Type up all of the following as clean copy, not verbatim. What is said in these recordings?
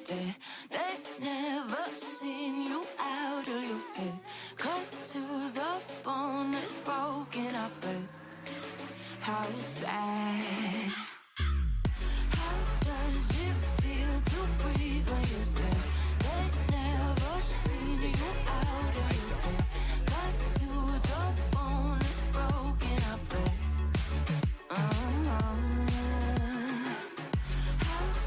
did. They never seen you out of your head. Cut to the bone, it's broken up, but how sad. How does it feel to breathe when you're dead? They never seen you out of your head. Cut to the bone, it's broken up, but how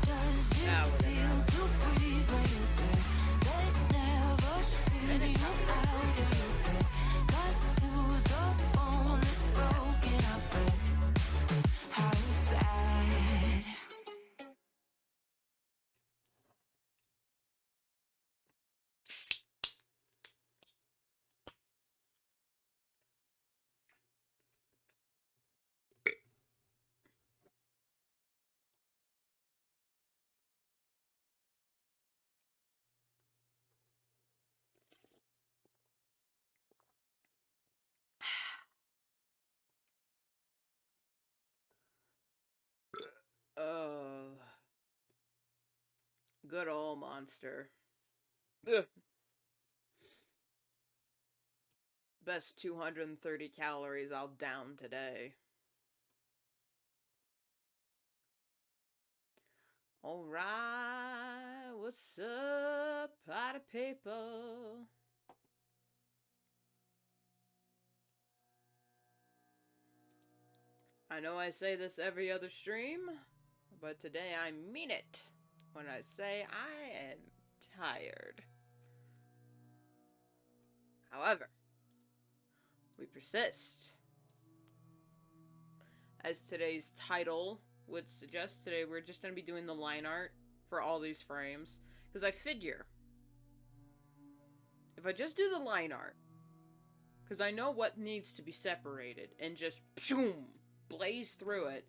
does it feel to breathe when you're dead? They never seen you out of your head. Cut to the bone, it's broken up, but how sad. Good old monster. Ugh. Best 230 calories I'll down today. Alright, what's up, pot of paper? I know I say this every other stream, but today I mean it when I say I am tired. However, we persist. As today's title would suggest, today we're just going to be doing the line art for all these frames. Because I figure, if I just do the line art, because I know what needs to be separated, and just boom, blaze through it,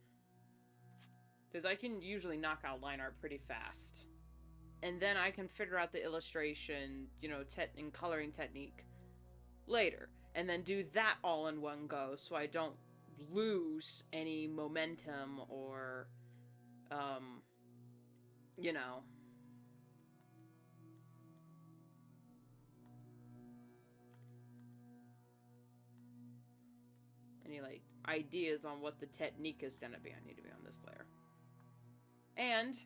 because I can usually knock out line art pretty fast. And then I can figure out the illustration, you know, and coloring technique later. And then do that all in one go, so I don't lose any momentum or, you know, any, like, ideas on what the technique is gonna be. I need to be on this layer. And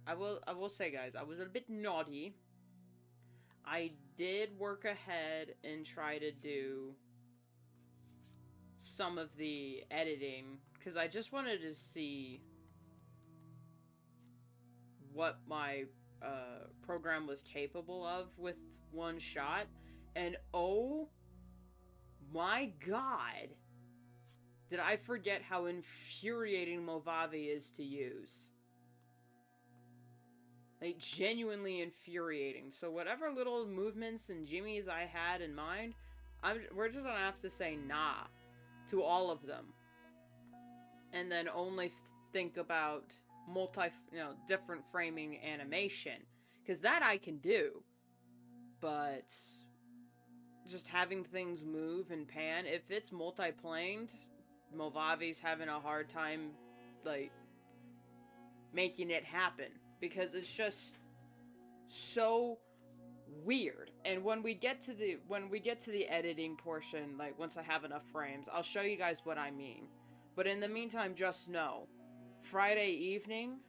I will say, guys, I was a bit naughty. I did work ahead and try to do some of the editing, because I just wanted to see what my program was capable of with one shot. And oh my god, did I forget how infuriating Movavi is to use. Like, genuinely infuriating. So whatever little movements and jimmies I had in mind, we're just gonna have to say nah to all of them. And then only think about different framing animation. Because that I can do. But just having things move and pan, if it's multi-planed, Movavi's having a hard time, like, making it happen. Because it's just so weird. And when we get to the editing portion, like, once I have enough frames, I'll show you guys what I mean. But in the meantime, just know, Friday evening,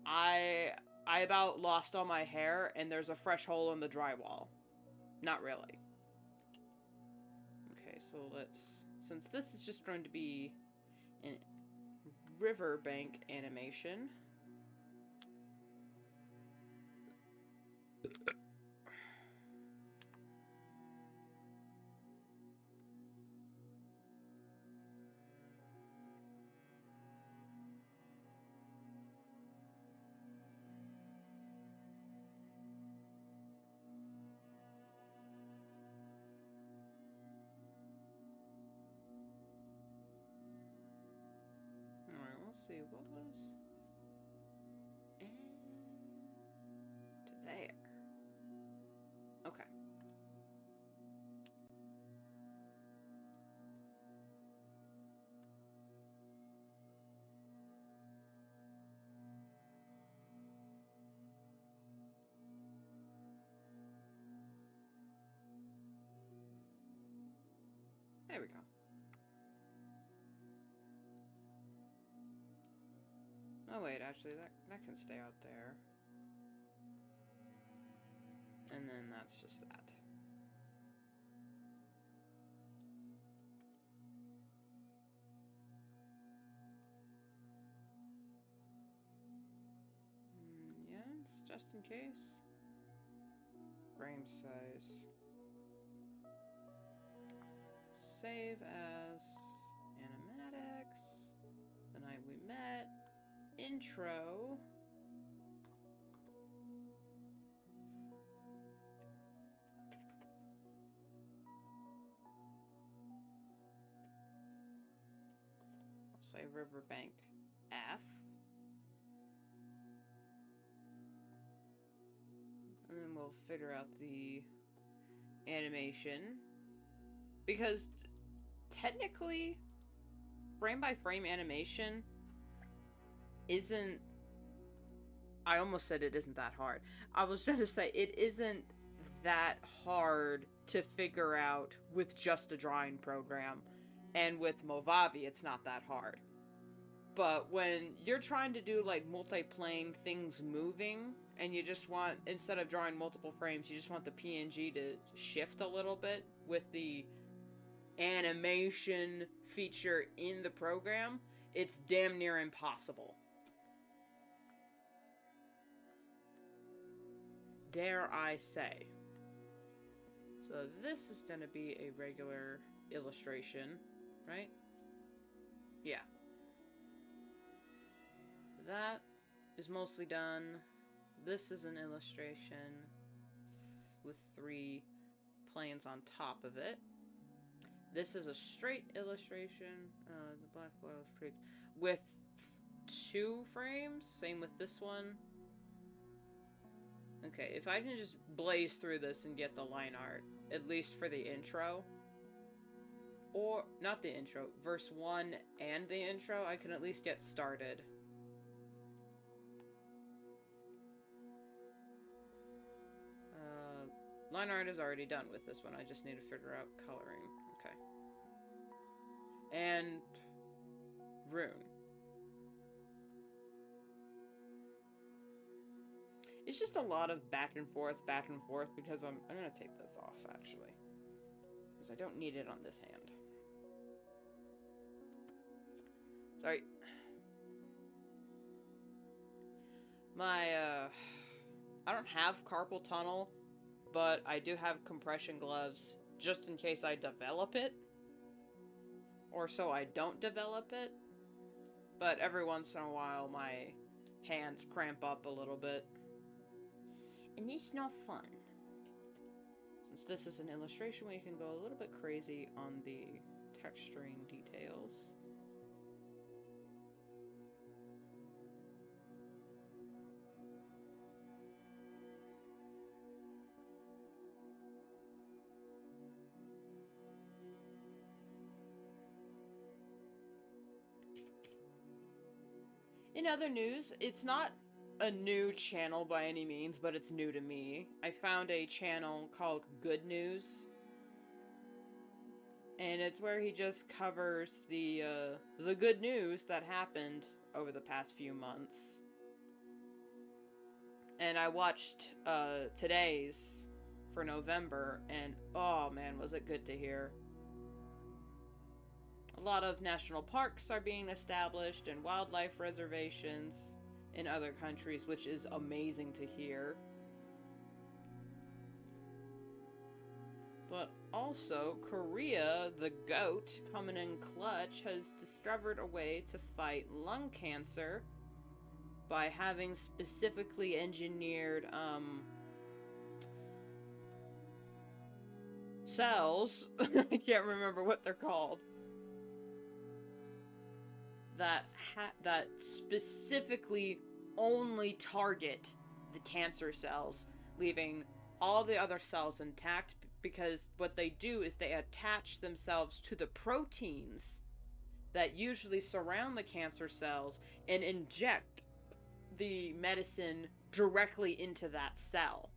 I about lost all my hair, and there's a fresh hole in the drywall. Not really. Okay, so since this is just going to be a riverbank animation, let's see, what was to there. Okay. There we go. Oh wait, actually that can stay out there. And then that's just that. Yes, just in case. Frame size. Save as animatics. The night we met. Intro. I'll say Riverbank F. And then we'll figure out the animation. Because technically, frame by frame animation isn't... I almost said it isn't that hard. I was going to say it isn't that hard to figure out with just a drawing program. And with Movavi, it's not that hard. But when you're trying to do like multi-plane things moving, and you just want, instead of drawing multiple frames, you just want the PNG to shift a little bit with the animation feature in the program, it's damn near impossible. Dare I say. So this is going to be a regular illustration, right? Yeah. That is mostly done. This is an illustration with 3 planes on top of it. This is a straight illustration. The black boy was pretty... with 2 frames. Same with this one. Okay, if I can just blaze through this and get the line art, at least for the intro. Or, not the intro, verse 1 and the intro, I can at least get started. Line art is already done with this one. I just need to figure out coloring. Okay. And rune. It's just a lot of back and forth, because I'm gonna take this off, actually. Because I don't need it on this hand. Sorry. I don't have carpal tunnel, but I do have compression gloves just in case I develop it. Or so I don't develop it. But every once in a while, my hands cramp up a little bit. And it's not fun. Since this is an illustration, we can go a little bit crazy on the texturing details. In other news, it's not a new channel by any means, but it's new to me. I found a channel called Good News. And it's where he just covers the good news that happened over the past few months. And I watched today's for November, and oh man, was it good to hear. A lot of national parks are being established and wildlife reservations in other countries, which is amazing to hear. But also, Korea, the goat, coming in clutch, has discovered a way to fight lung cancer by having specifically engineered cells. I can't remember what they're called. That specifically only target the cancer cells, leaving all the other cells intact, because what they do is they attach themselves to the proteins that usually surround the cancer cells and inject the medicine directly into that cell.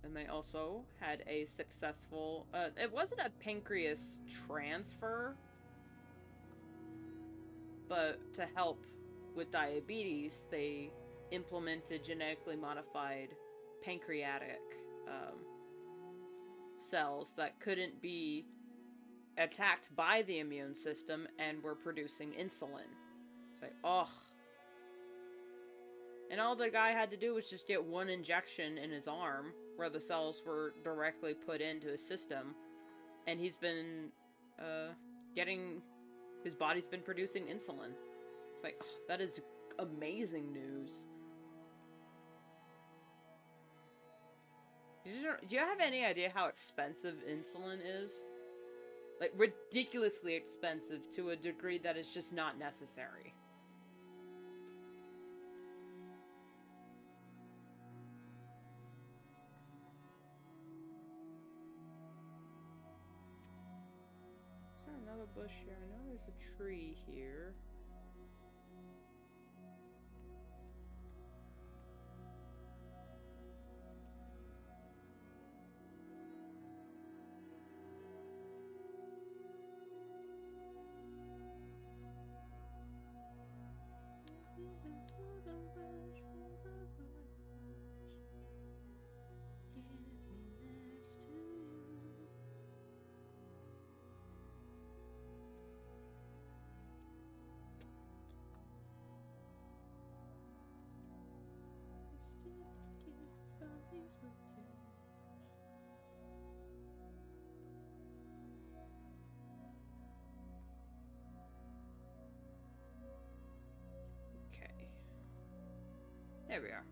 And they also had a successful, it wasn't a pancreas transfer, but to help with diabetes, they implemented genetically modified pancreatic cells that couldn't be attacked by the immune system and were producing insulin. It's like, oh. And all the guy had to do was just get one injection in his arm where the cells were directly put into his system. And he's been his body's been producing insulin. It's like, oh, that is amazing news. Do you have any idea how expensive insulin is? Like, ridiculously expensive to a degree that is just not necessary. Is there another bush here? I know there's a tree here. Okay. There we are.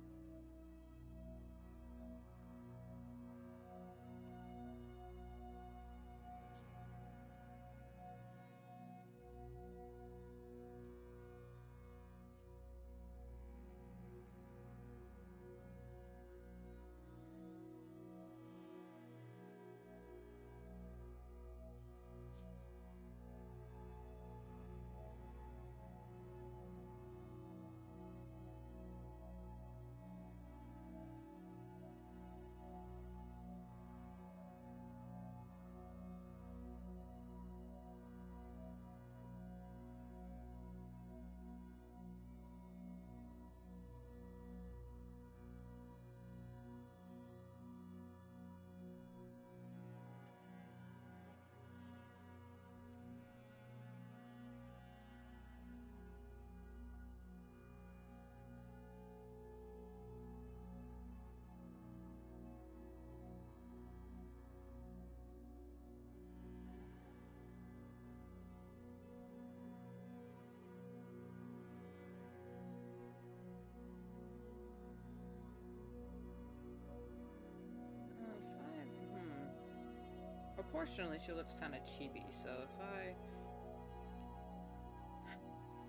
Proportionally, she looks kind of chibi, so if I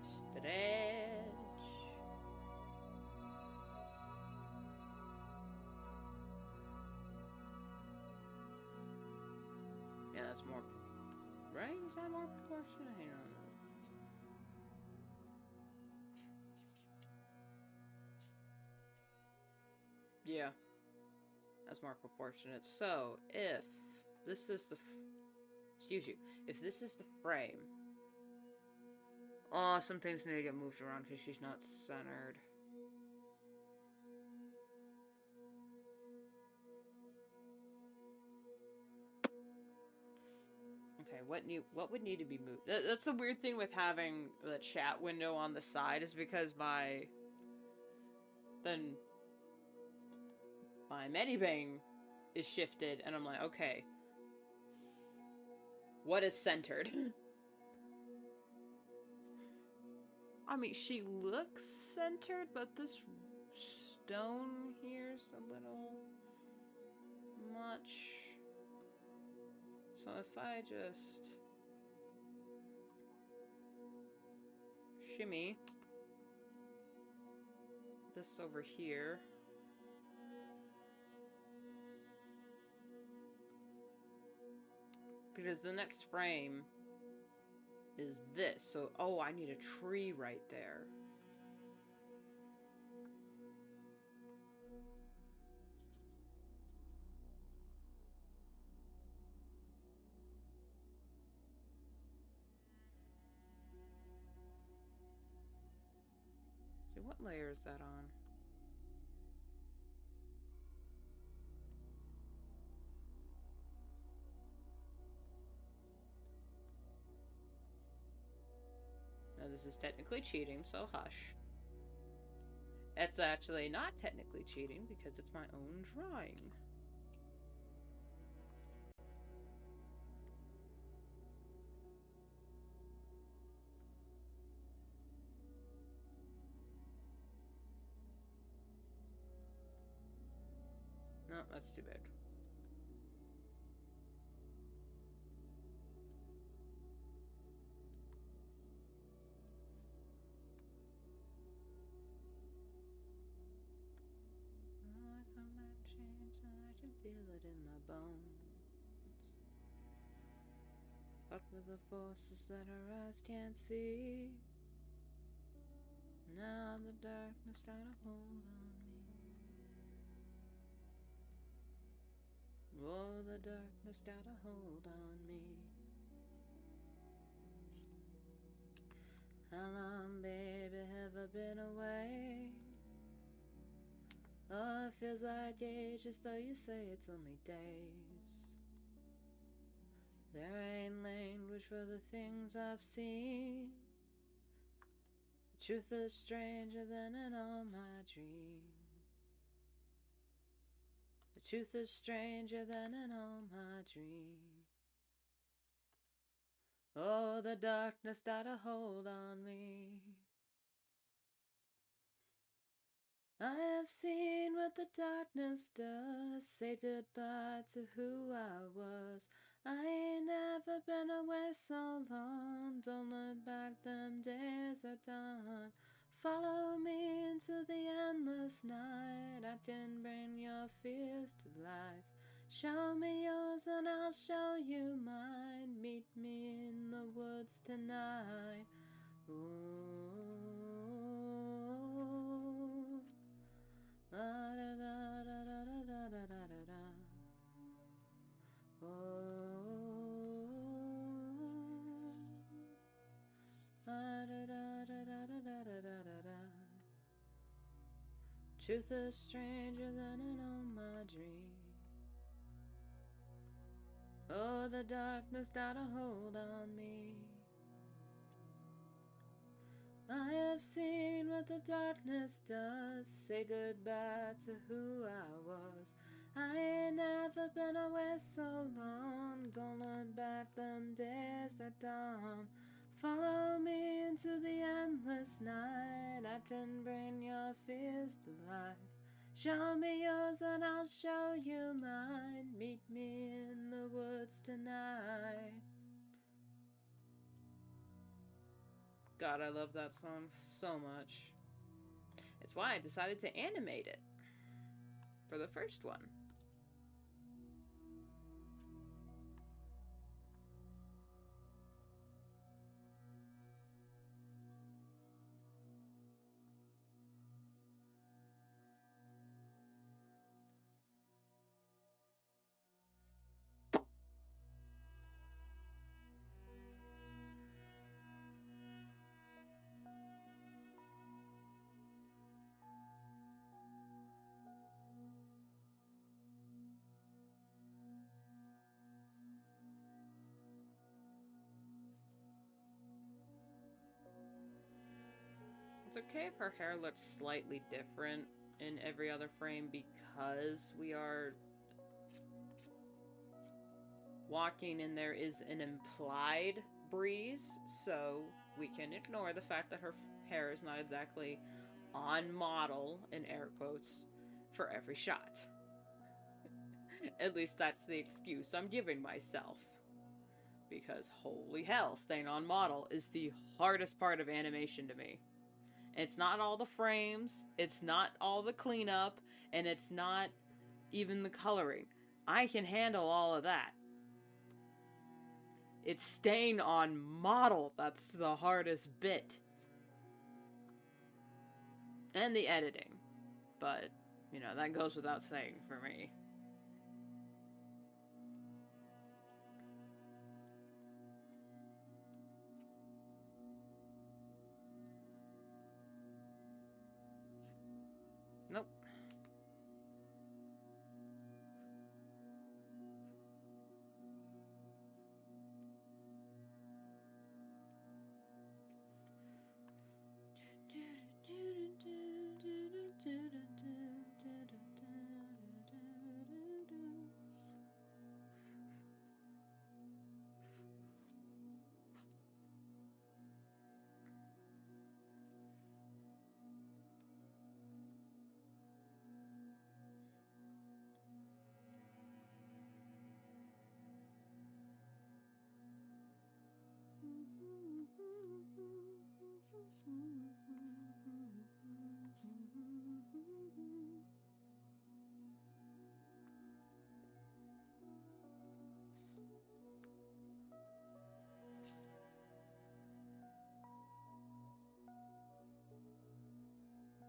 stretch, yeah, that's more, right? Is that more proportionate? Hang on. Yeah, that's more proportionate. So if this is the, excuse you, if this is the frame, oh, some things need to get moved around because she's not centered. Okay, what would need to be moved? That's the weird thing with having the chat window on the side, is because my MediBang is shifted, and I'm like, okay, what is centered? I mean, she looks centered, but this stone here's a little much. So if I just shimmy this over here, because the next frame is this, so oh, I need a tree right there. What layer is that on? Now this is technically cheating, so hush. It's actually not technically cheating because it's my own drawing. No, that's too bad. I feel that change, I can feel it in my bones. What were the forces that our eyes can't see? Now the darkness got a hold on me. Oh, the darkness got a hold on me. How long, baby, have I been away? Oh, it feels like ages, though you say it's only days. There ain't language for the things I've seen. The truth is stranger than in all my dreams. The truth is stranger than in all my dreams. Oh, the darkness got a hold on me. I have seen what the darkness does. Say goodbye to who I was. I ain't never been away so long. Don't look back, them days are done. Follow me into the endless night. I can bring your fears to life. Show me yours and I'll show you mine. Meet me in the woods tonight. Ooh. La da da da da da da da da da. Oh. La da da da da da da da da da. Truth is stranger than in all my dreams. Oh, the darkness got a hold on me. I have seen what the darkness does. Say goodbye to who I was. I ain't never been away so long. Don't look back, them days are done. Follow me into the endless night. I can bring your fears to life. Show me yours and I'll show you mine. Meet me in the woods tonight. God, I love that song so much. It's why I decided to animate it for the first one. It's okay if her hair looks slightly different in every other frame because we are walking and there is an implied breeze, so we can ignore the fact that her hair is not exactly on model, in air quotes, for every shot. At least that's the excuse I'm giving myself. Because holy hell, staying on model is the hardest part of animation to me. It's not all the frames, it's not all the cleanup, and it's not even the coloring. I can handle all of that. It's staying on model that's the hardest bit. And the editing. But, you know, that goes without saying for me.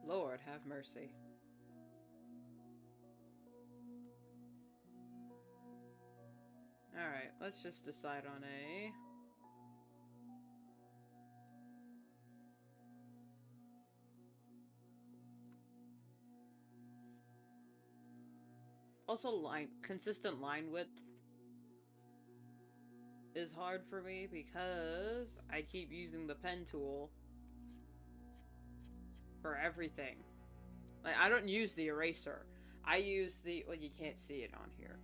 Lord, have mercy. Alright, let's just decide on a... Also, consistent line width is hard for me because I keep using the pen tool for everything. Like, I don't use the eraser. I use the... Well, you can't see it on here.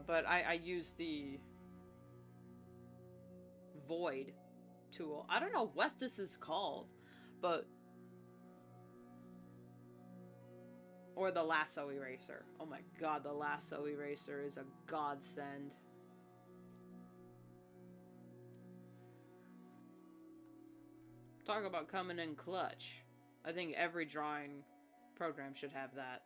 But I use the void tool. I don't know what this is called, but... Or the lasso eraser. Oh my god, the lasso eraser is a godsend. Talk about coming in clutch. I think every drawing program should have that.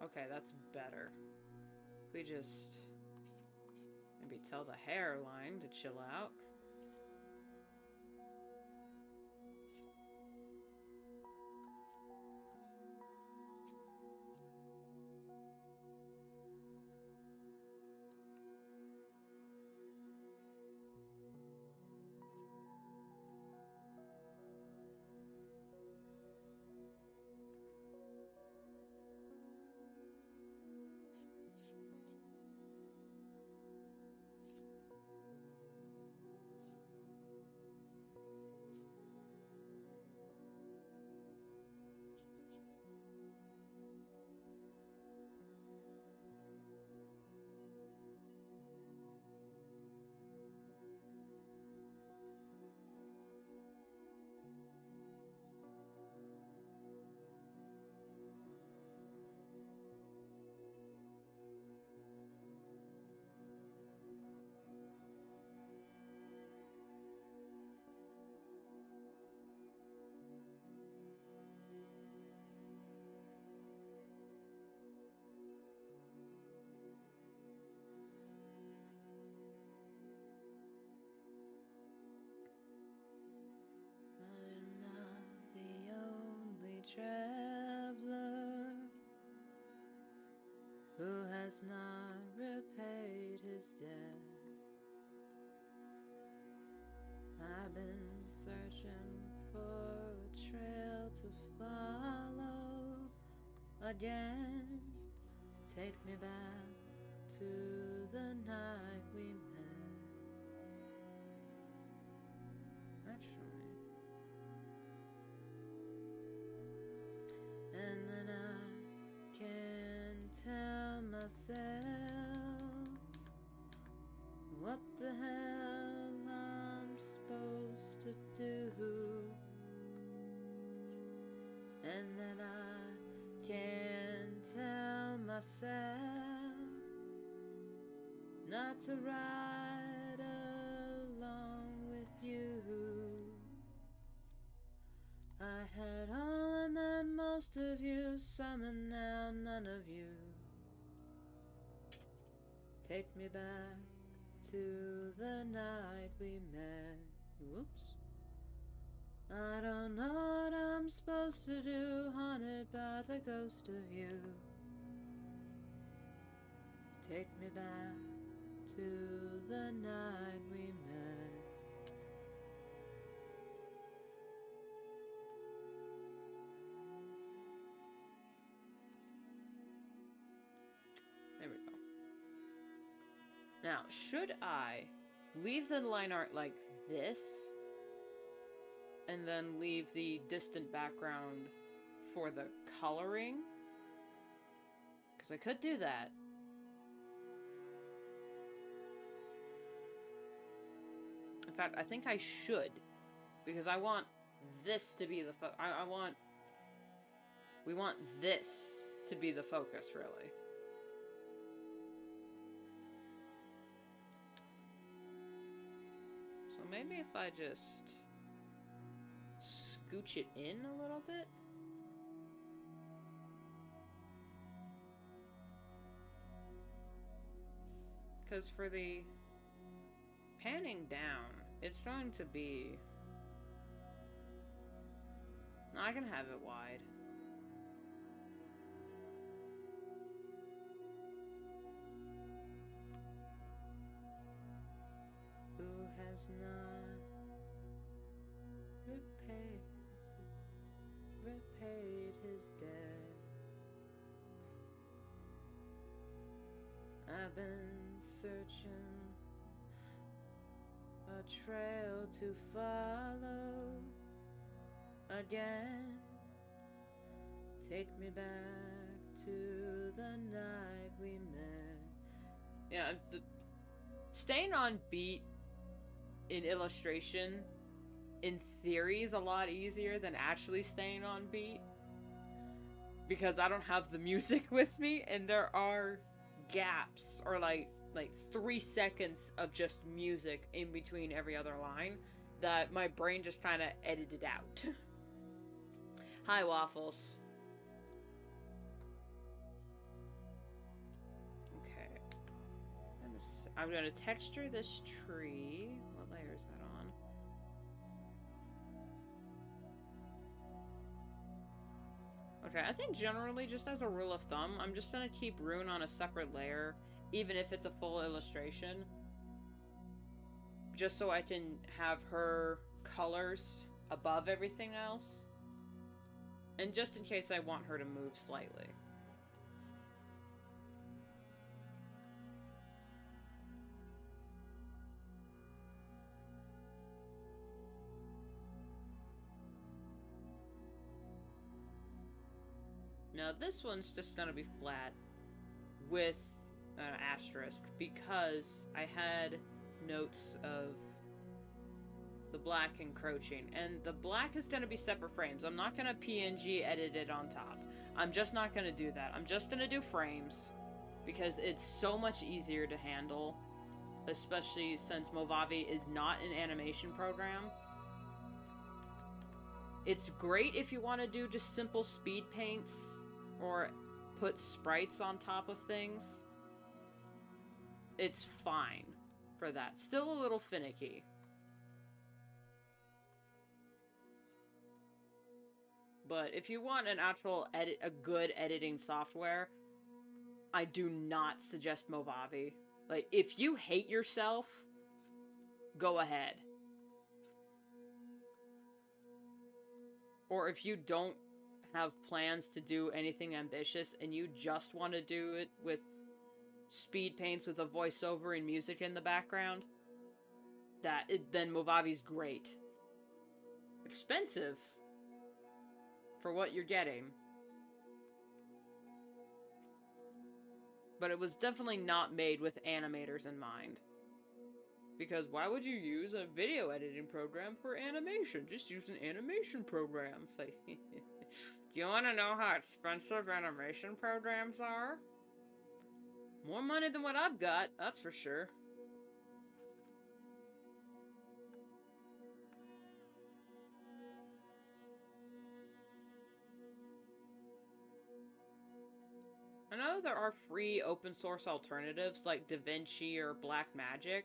Okay, that's better. We just maybe tell the hairline to chill out. Traveler who has not repaid his debt. I've been searching for a trail to follow again. Take me back to the night we met. Actually. And then I can tell myself what the hell I'm supposed to do. And then I can tell myself not to ride along with you. I had all and then most of you, some and now none of you. Take me back to the night we met. Whoops. I don't know what I'm supposed to do, haunted by the ghost of you. Take me back to the night we met. There we go. Now, should I leave the line art like this, and then leave the distant background for the coloring? Because I could do that. In fact, I think I should. Because I want this to be the we want this to be the focus, really. So maybe if I just scooch it in a little bit. Because for the panning down, it's going to be... No, I can have it wide. Who has not repaid his debt? I've been searching a trail to follow again. Take me back to the night we met. Yeah, staying on beat in illustration, in theory, is a lot easier than actually staying on beat. Because I don't have the music with me, and there are gaps, or like 3 seconds of just music in between every other line that my brain just kind of edited out. Hi, Waffles. Okay. I'm gonna texture this tree. What layer is that on? Okay, I think generally, just as a rule of thumb, I'm just gonna keep Rune on a separate layer, even if it's a full illustration. Just so I can have her colors above everything else. And just in case I want her to move slightly. Now this one's just gonna be flat with an asterisk because I had notes of the black encroaching, and the black is going to be separate frames. I'm not going to PNG edit it on top. I'm just not going to do that. I'm just going to do frames because it's so much easier to handle, especially since Movavi is not an animation program. It's great if you want to do just simple speed paints or put sprites on top of things. It's fine for that. Still a little finicky. But if you want an actual a good editing software, I do not suggest Movavi. Like, if you hate yourself, go ahead. Or if you don't have plans to do anything ambitious and you just want to do it with speed paints with a voiceover and music in the background, then Movavi's great. Expensive for what you're getting. But it was definitely not made with animators in mind. Because why would you use a video editing program for animation? Just use an animation program. It's like, do you want to know how expensive animation programs are? More money than what I've got, that's for sure. I know there are free open source alternatives like DaVinci or Blackmagic,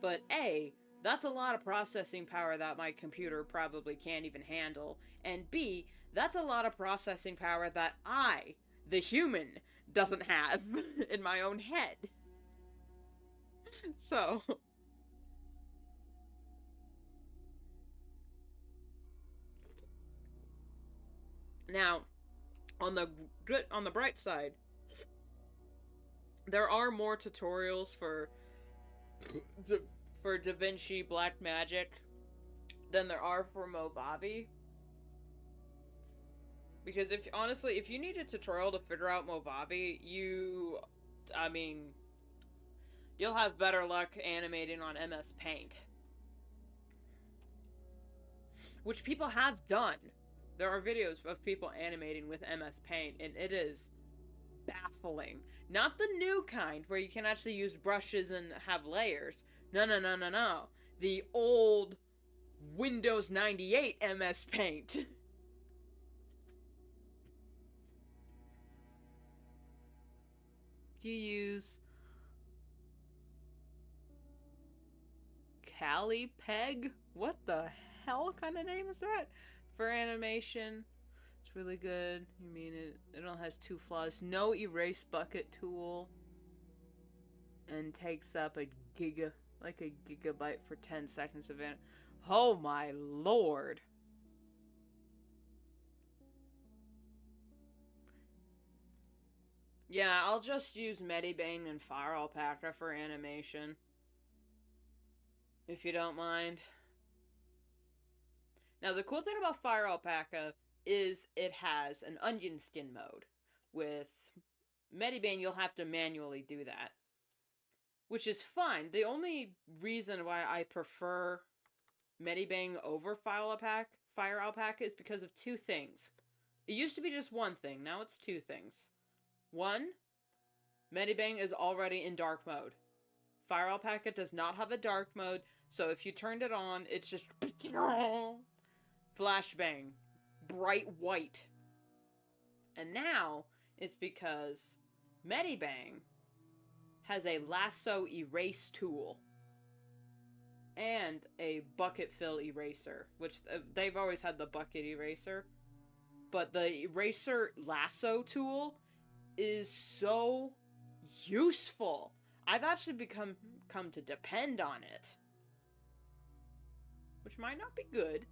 but A, that's a lot of processing power that my computer probably can't even handle, and B, that's a lot of processing power that I, the human, doesn't have in my own head. So... Now, on the bright side, There are more tutorials for DaVinci Blackmagic than there are for Movavi. Because honestly, if you need a tutorial to figure out Movavi, you'll have better luck animating on MS Paint. Which people have done. There are videos of people animating with MS Paint, and it is baffling. Not the new kind, where you can actually use brushes and have layers. No. The old Windows 98 MS Paint. Do you use CaliPeg? What the hell kind of name is that? For animation. It's really good. You mean it only has 2 flaws. No erase bucket tool. And takes up a gigabyte for 10 seconds of it. Oh my lord. Yeah, I'll just use MediBang and FireAlpaca for animation. If you don't mind. Now, the cool thing about FireAlpaca is it has an onion skin mode. With MediBang, you'll have to manually do that. Which is fine. The only reason why I prefer MediBang over FireAlpaca is because of 2 things. It used to be just 1 thing, now it's 2 things. 1, MediBang is already in dark mode. FireAlpaca does not have a dark mode, so if you turned it on, it's just flashbang, bright white. And now, it's because MediBang has a lasso erase tool and a bucket fill eraser, which they've always had the bucket eraser, but the eraser lasso tool is so useful. I've actually come to depend on it, which might not be good.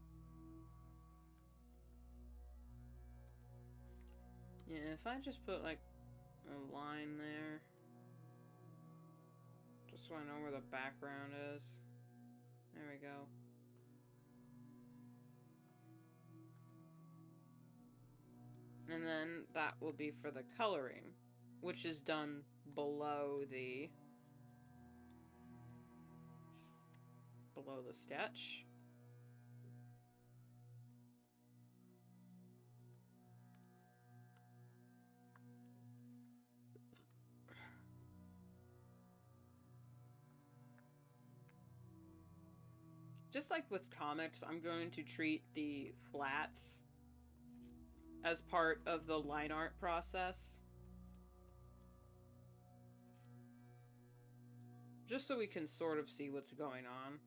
Yeah, if I just put like a line there, just so I know where the background is. There we go. And then that will be for the coloring, which is done below the sketch. Just like with comics, I'm going to treat the flats as part of the line art process. Just so we can sort of see what's going on.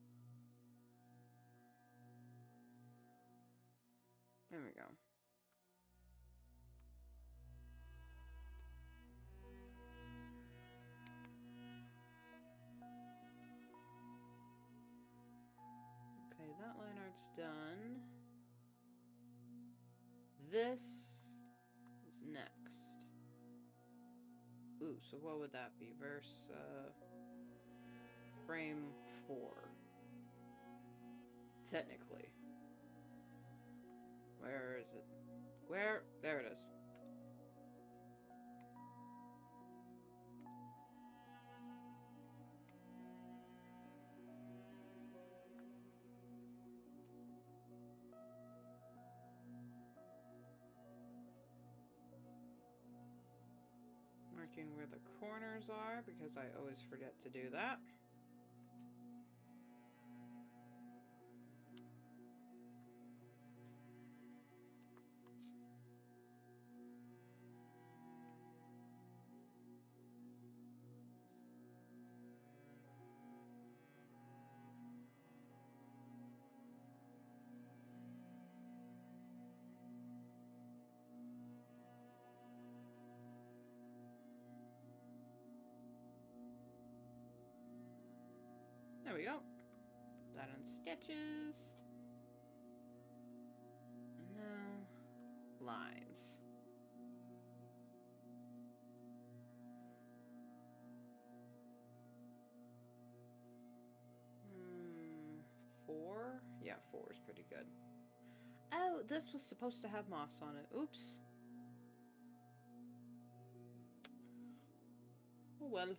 There we go. Okay, that line art's done. This is next. Ooh, so what would that be? Verse, frame 4. Technically. Where is it? Where? There it is. Marking where the corners are, because I always forget to do that. There we go. Put that on sketches. And now, lines. 4 is pretty good. Oh, this was supposed to have moss on it. Oops. Oh well.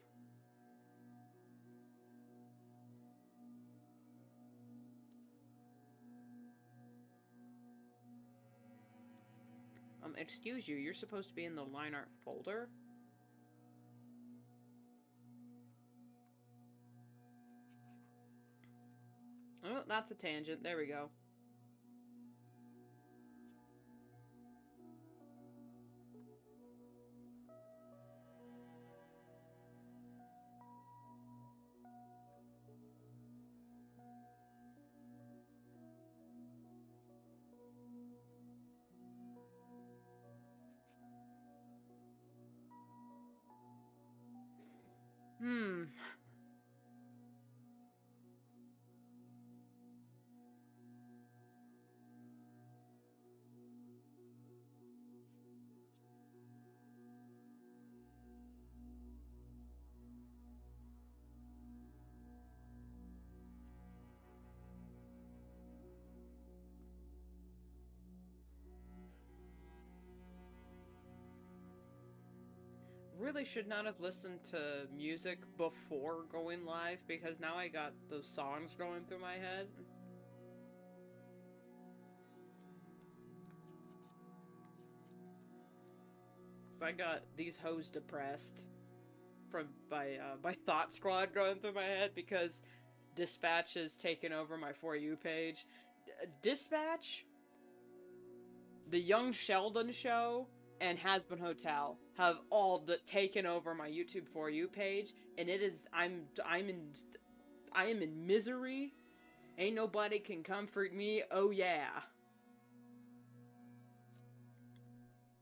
Excuse you, you're supposed to be in the line art folder? Oh, that's a tangent. There we go. Really should not have listened to music before going live, because now I got those songs going through my head. Cause I got These Hoes Depressed by Thought Squad going through my head, because Dispatch has taken over my For You page. Dispatch, The Young Sheldon Show, and Has Been Hotel have all taken over my YouTube For You page, and it is I am in misery. Ain't nobody can comfort me. Oh yeah.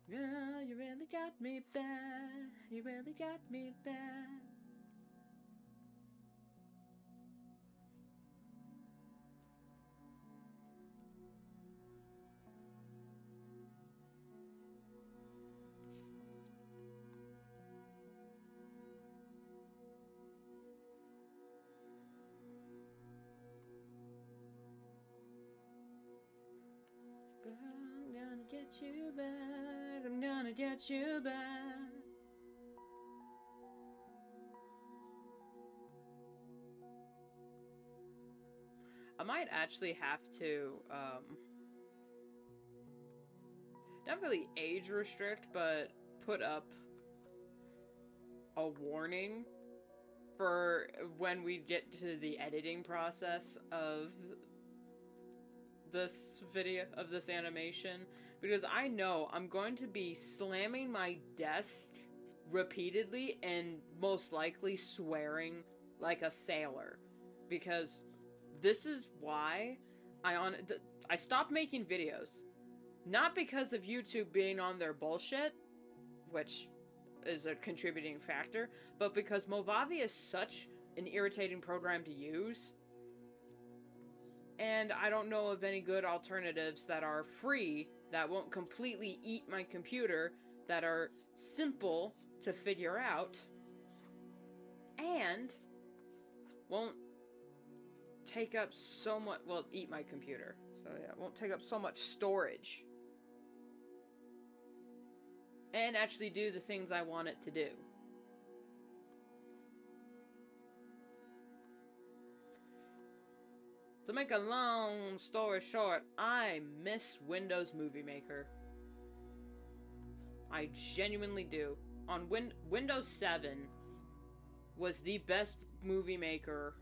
Yeah, you really got me bad. You really got me bad. Girl, I'm gonna get you back. I'm gonna get you back. I might actually have to, not really age restrict, but put up a warning for when we get to the editing process of this video, of this animation, because I know I'm going to be slamming my desk repeatedly and most likely swearing like a sailor, because this is why I stopped making videos. Not because of YouTube being on their bullshit, which is a contributing factor, but because Movavi is such an irritating program to use, and I don't know of any good alternatives that are free, that won't completely eat my computer, that are simple to figure out, and won't take up so much, well, eat my computer. So yeah, it won't take up so much storage. And actually do the things I want it to do. To make a long story short, I miss Windows Movie Maker. I genuinely do. On Windows 7 was the best movie maker.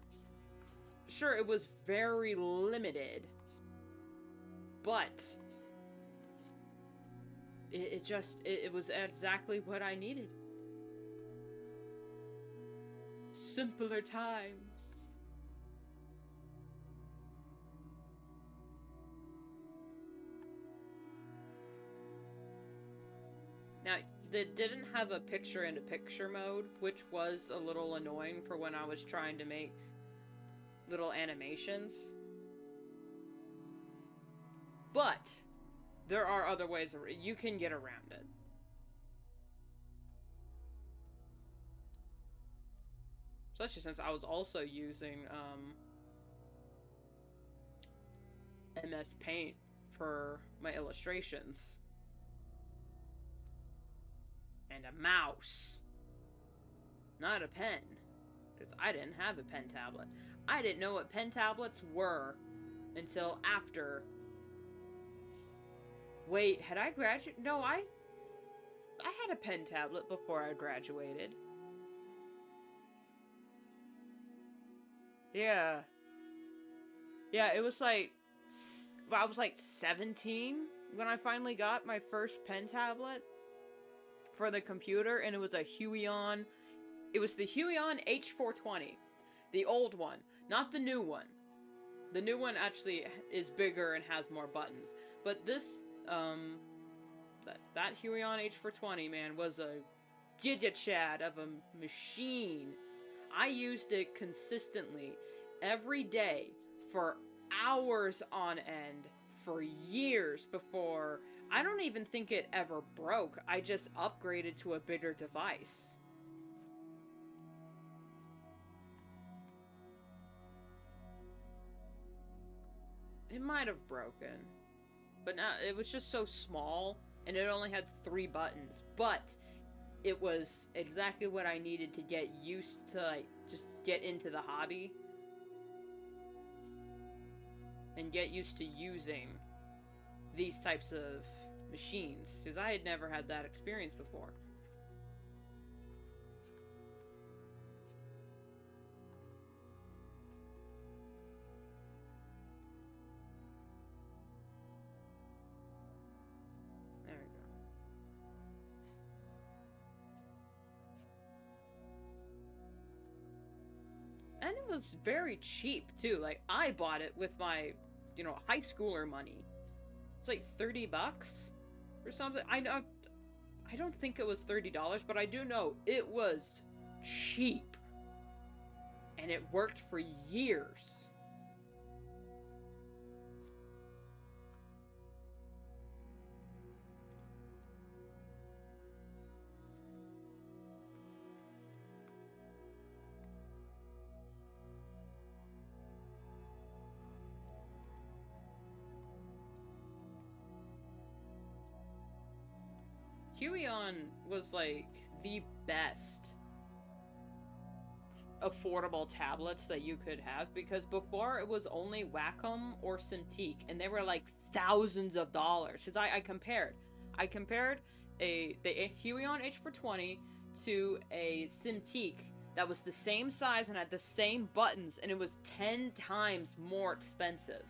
Sure, it was very limited, but it was exactly what I needed. Simpler times. Now, it didn't have a picture-in-picture mode, which was a little annoying for when I was trying to make little animations. But there are other ways you can get around it. Especially since I was also using MS Paint for my illustrations. And a mouse. Not a pen. Because I didn't have a pen tablet. I didn't know what pen tablets were until after. Wait, had I graduated? No, I had a pen tablet before I graduated. Yeah. Yeah, it was like, I was like 17 when I finally got my first pen tablet for the computer, and it was a Huion. It was the Huion H420, the old one, not the new one. The new one actually is bigger and has more buttons, but this, that Huion H420, man, was a gigachad of a machine. I used it consistently every day for hours on end for years before. I don't even think it ever broke. I just upgraded to a bigger device. It might have broken, but now it was just so small and it only had 3 buttons, but it was exactly what I needed to get used to, like, just get into the hobby and get used to using these types of machines, because I had never had that experience before. There we go. And it was very cheap too. Like, I bought it with my, high schooler money. It's like $30 or something. I don't think it was $30, but I do know it was cheap. And it worked for years. Huion was like the best affordable tablets that you could have, because before it was only Wacom or Cintiq, and they were like thousands of dollars. Because I compared the Huion H420 to a Cintiq that was the same size and had the same buttons, and it was 10 times more expensive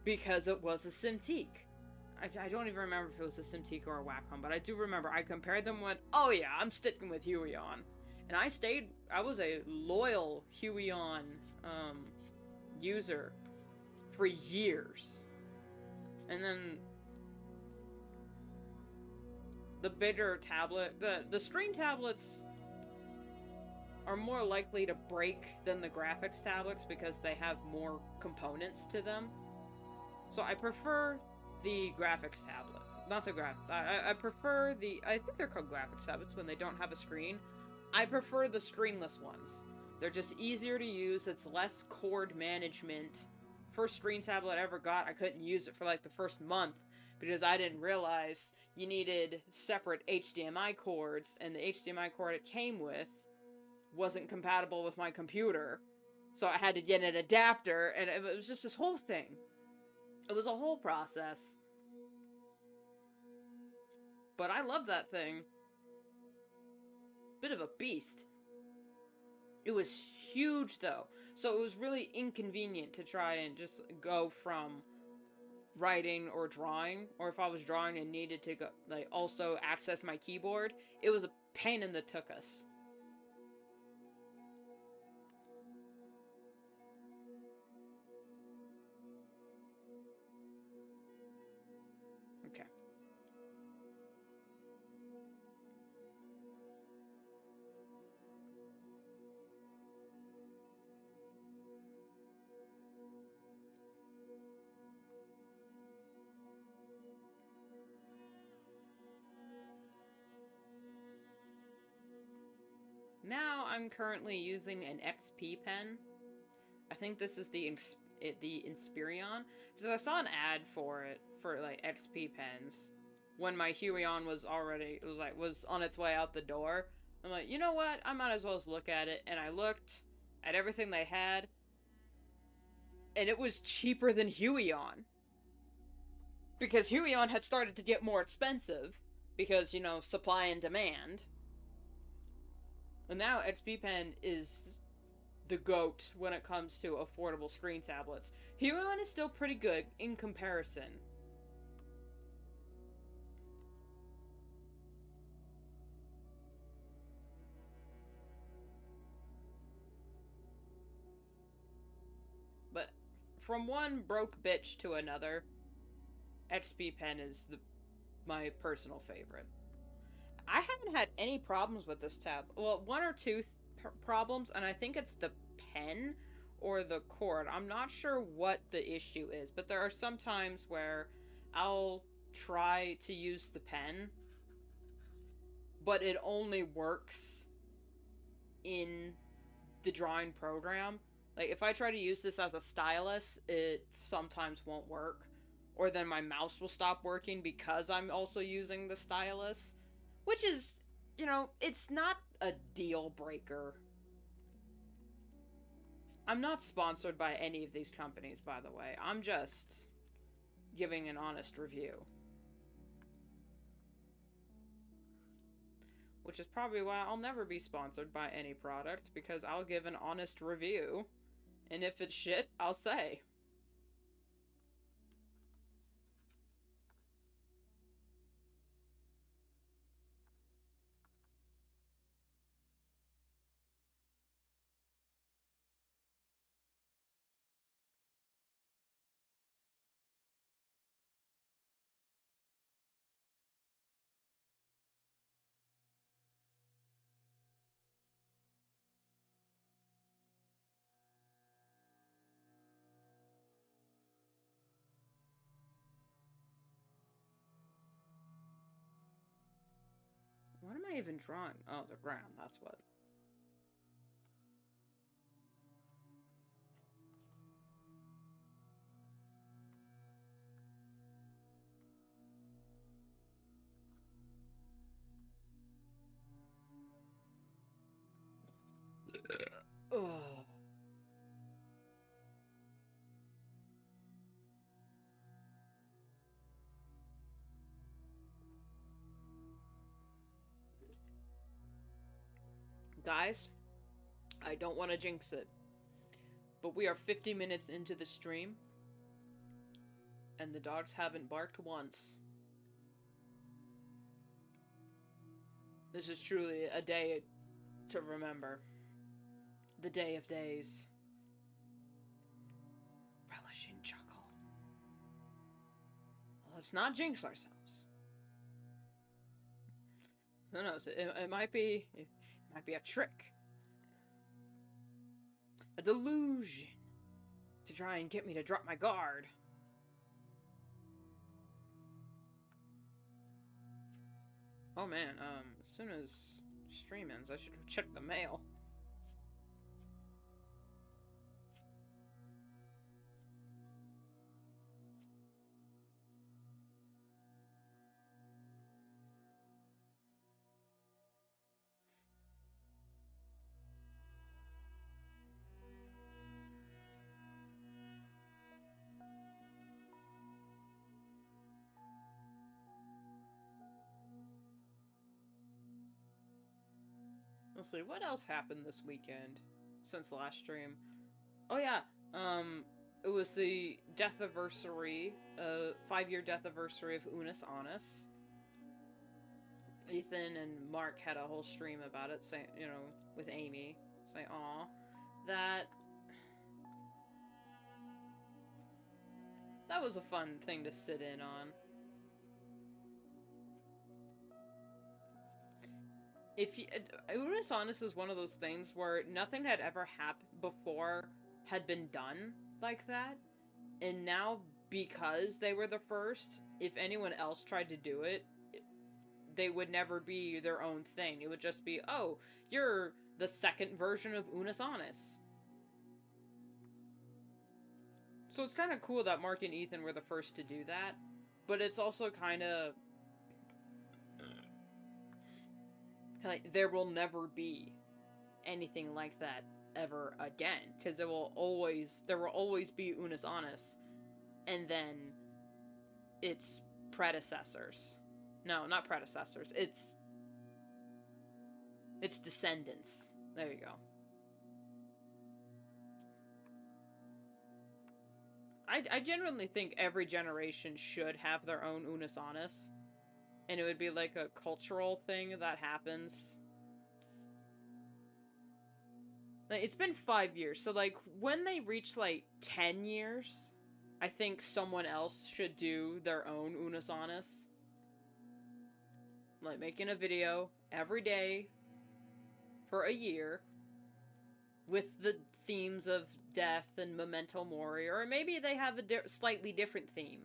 because it was a Cintiq. I don't even remember if it was a Cintiq or a Wacom, but I do remember I compared them and went, oh yeah, I'm sticking with Huion. And I was a loyal Huion user for years. And then the bigger tablet, the screen tablets are more likely to break than the graphics tablets because they have more components to them. So I prefer the graphics tablet. Not the I prefer I think they're called graphics tablets when they don't have a screen. I prefer the screenless ones. They're just easier to use. It's less cord management. First screen tablet I ever got, I couldn't use it for like the first month because I didn't realize you needed separate HDMI cords, and the HDMI cord it came with wasn't compatible with my computer. So I had to get an adapter, and it was just this whole thing. It was a whole process. But I love that thing. Bit of a beast. It was huge though, so it was really inconvenient to try and just go from writing or drawing, or if I was drawing and needed to go, like, also access my keyboard, it was a pain in the tuchus. Okay. Now I'm currently using an XP pen. I think this is the the Inspiron. So I saw an ad for it for like XP pens when my Huion was on its way out the door. I'm like, you know what? I might as well just look at it. And I looked at everything they had, and it was cheaper than Huion. Because Huion had started to get more expensive because, you know, supply and demand. And now XP Pen is the GOAT when it comes to affordable screen tablets. Huion is still pretty good in comparison. But from one broke bitch to another, XP Pen is my personal favorite. I haven't had any problems with this tab. Well, one or two problems, and I think it's the pen or the cord. I'm not sure what the issue is, but there are some times where I'll try to use the pen, but it only works in the drawing program. Like, if I try to use this as a stylus, it sometimes won't work. Or then my mouse will stop working because I'm also using the stylus. Which is, you know, it's not a deal breaker. I'm not sponsored by any of these companies, by the way. I'm just giving an honest review. Which is probably why I'll never be sponsored by any product, because I'll give an honest review. And if it's shit, I'll say. What am I even drawing? Oh, the ground, that's what. Ugh. Guys, I don't want to jinx it, but we are 50 minutes into the stream, and the dogs haven't barked once. This is truly a day to remember. The day of days. Relishing chuckle. Well, let's not jinx ourselves. Who knows? It might be a trick. A delusion. To try and get me to drop my guard. Oh man, as soon as stream ends, I should check the mail. Let's see, what else happened this weekend since the last stream? Oh yeah, it was the death anniversary, 5-year death anniversary of Unis Honest. Ethan and Mark had a whole stream about it, saying, you know, with Amy, saying, aw, that was a fun thing to sit in on. If you, Unis Honest is one of those things where nothing had ever happened before had been done like that, and now because they were the first, if anyone else tried to do it, they would never be their own thing. It would just be, oh, you're the second version of Unis Honest. So it's kind of cool that Mark and Ethan were the first to do that, but it's also kind of like there will never be anything like that ever again, because there will always be Unus Annus, and then its predecessors. No, not predecessors. It's descendants. There you go. I genuinely think every generation should have their own Unus Annus, and it would be like a cultural thing that happens. Like, it's been 5 years, so like when they reach like 10 years, I think someone else should do their own Unus Annus. Like making a video every day for a year with the themes of death and memento mori, or maybe they have a slightly different theme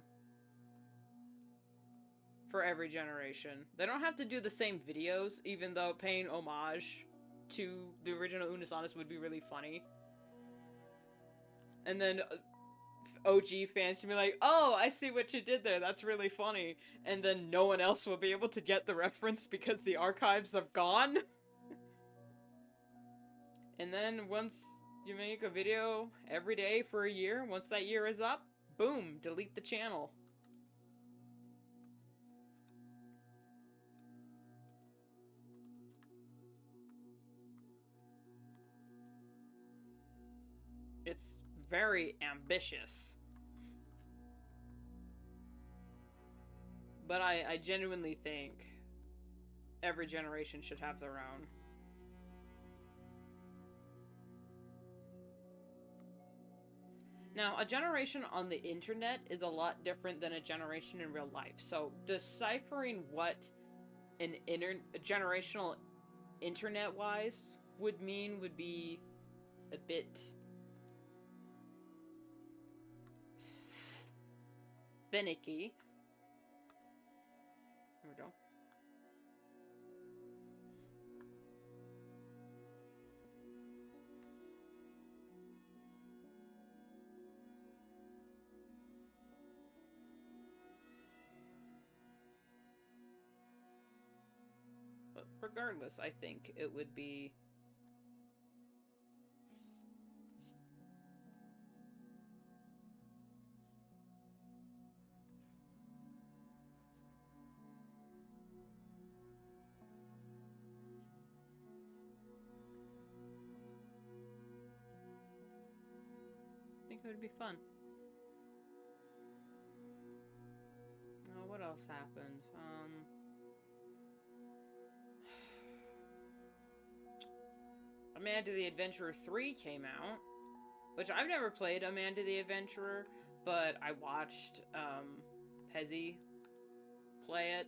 for every generation. They don't have to do the same videos, even though paying homage to the original Unus Annus would be really funny. And then OG fans can be like, oh, I see what you did there, that's really funny. And then no one else will be able to get the reference because the archives are gone. And then once you make a video every day for a year, once that year is up, boom, delete the channel. It's very ambitious. But I genuinely think every generation should have their own. Now, a generation on the internet is a lot different than a generation in real life. So, deciphering what an generational internet-wise would mean would be a bit finicky. There we go. But regardless, I think it would be it would be fun. Oh, what else happened? Amanda the Adventurer 3 came out, which I've never played Amanda the Adventurer, but I watched Pezzy play it.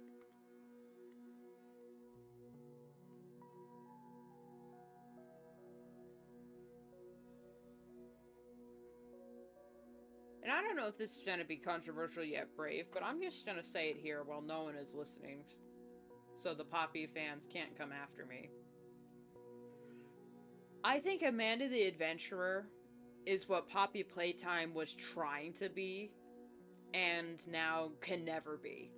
And I don't know if this is going to be controversial yet, Brave, but I'm just going to say it here while no one is listening, so the Poppy fans can't come after me. I think Amanda the Adventurer is what Poppy Playtime was trying to be, and now can never be.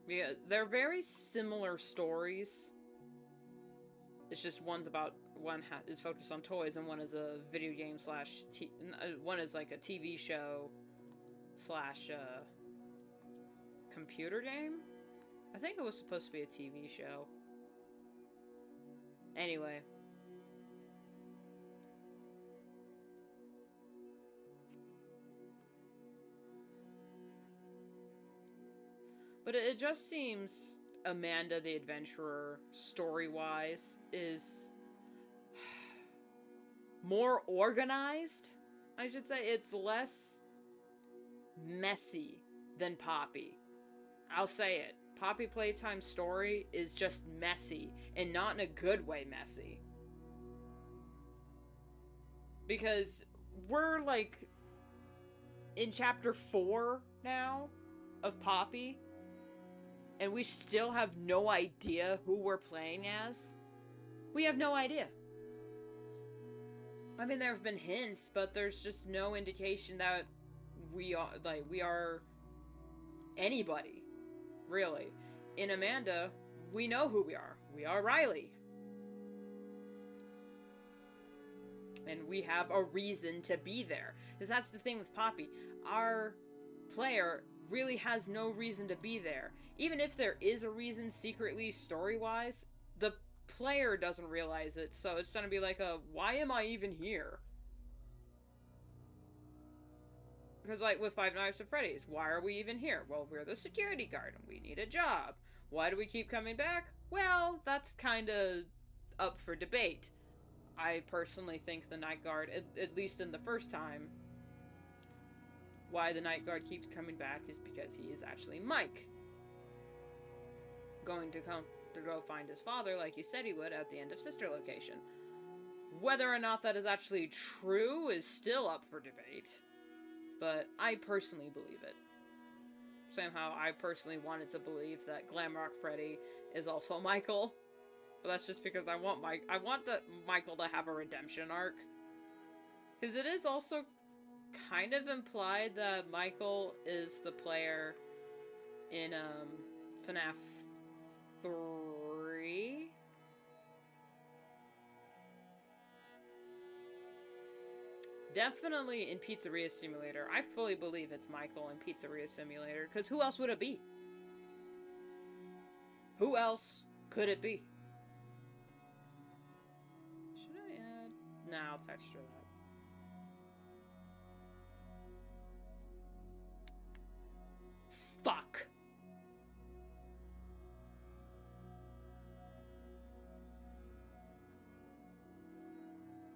Yeah, they're very similar stories. It's just one is focused on toys, and one is a video game slash one is like a TV show slash computer game. I think it was supposed to be a TV show. Anyway. But it just seems Amanda the Adventurer, story-wise, is more organized, I should say. It's less messy than Poppy. I'll say it. Poppy Playtime's story is just messy, and not in a good way messy. Because we're, like, in chapter 4 now of Poppy, and we still have no idea who we're playing as. We have no idea. I mean, there have been hints, but there's just no indication that we are anybody, really. In Amanda, we know who we are. We are Riley. And we have a reason to be there. Because that's the thing with Poppy. Our player really has no reason to be there. Even if there is a reason secretly, story-wise, the player doesn't realize it, so it's gonna be like why am I even here? Because, like, with Five Nights at Freddy's, why are we even here? Well, we're the security guard, and we need a job. Why do we keep coming back? Well, that's kinda up for debate. I personally think the night guard, at least in the first time, why the night guard keeps coming back is because he is actually Mike. Going to go find his father like he said he would at the end of Sister Location. Whether or not that is actually true is still up for debate. But I personally believe it. Somehow I personally wanted to believe that Glamrock Freddy is also Michael. But that's just because I want Michael to have a redemption arc. Because it is also kind of implied that Michael is the player in FNAF 3? Definitely in Pizzeria Simulator. I fully believe it's Michael in Pizzeria Simulator, because who else would it be? Who else could it be? Should I add? Nah, I'll texture that. Fuck!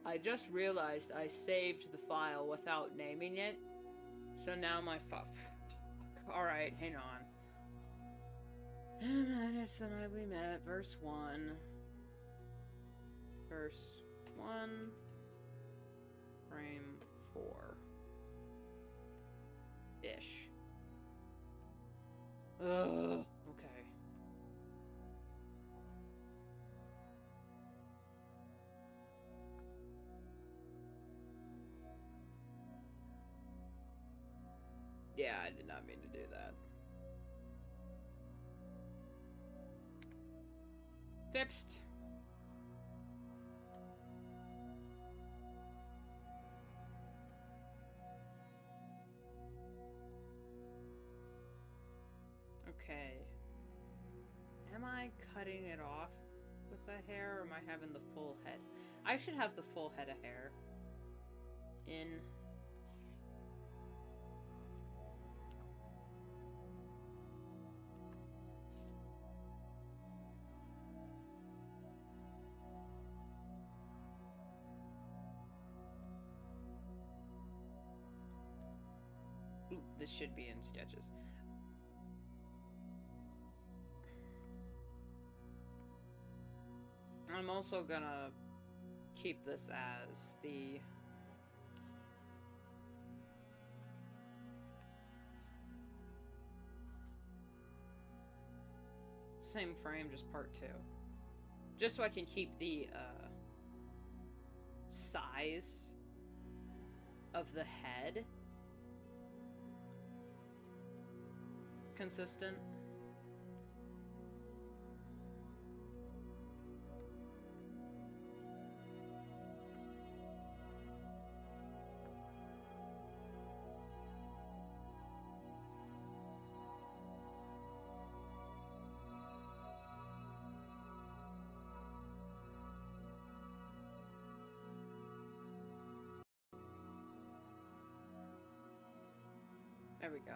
I just realized I saved the file without naming it, so now my Alright, hang on. In a minute, the night we met, verse 1. Verse 1. Frame 4. Ish. Ugh. Okay. Yeah, I did not mean to do that. Fixed. Okay. Am I cutting it off with the hair, or am I having the full head? I should have the full head of hair in. Ooh, this should be in sketches. I'm also gonna keep this as the same frame, just part 2. Just so I can keep the size of the head consistent. There we go.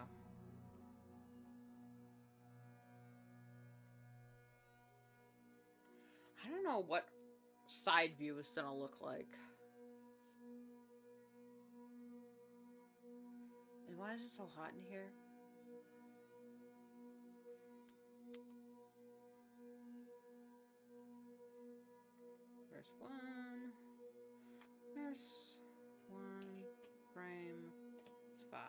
I don't know what side view is gonna look like. And why is it so hot in here? Verse 1. Verse 1. Frame 5.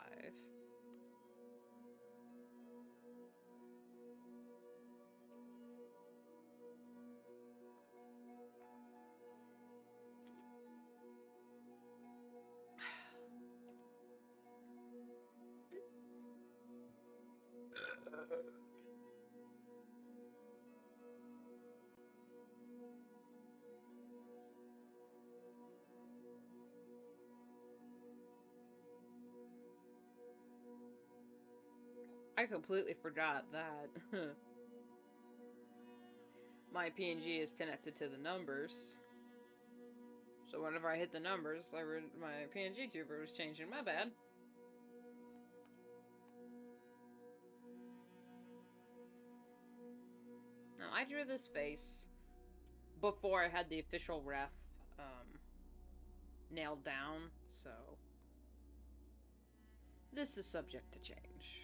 I completely forgot that my PNG is connected to the numbers. So whenever I hit the numbers, my PNG tuber was changing. My bad. Now, I drew this face before I had the official ref nailed down, so this is subject to change.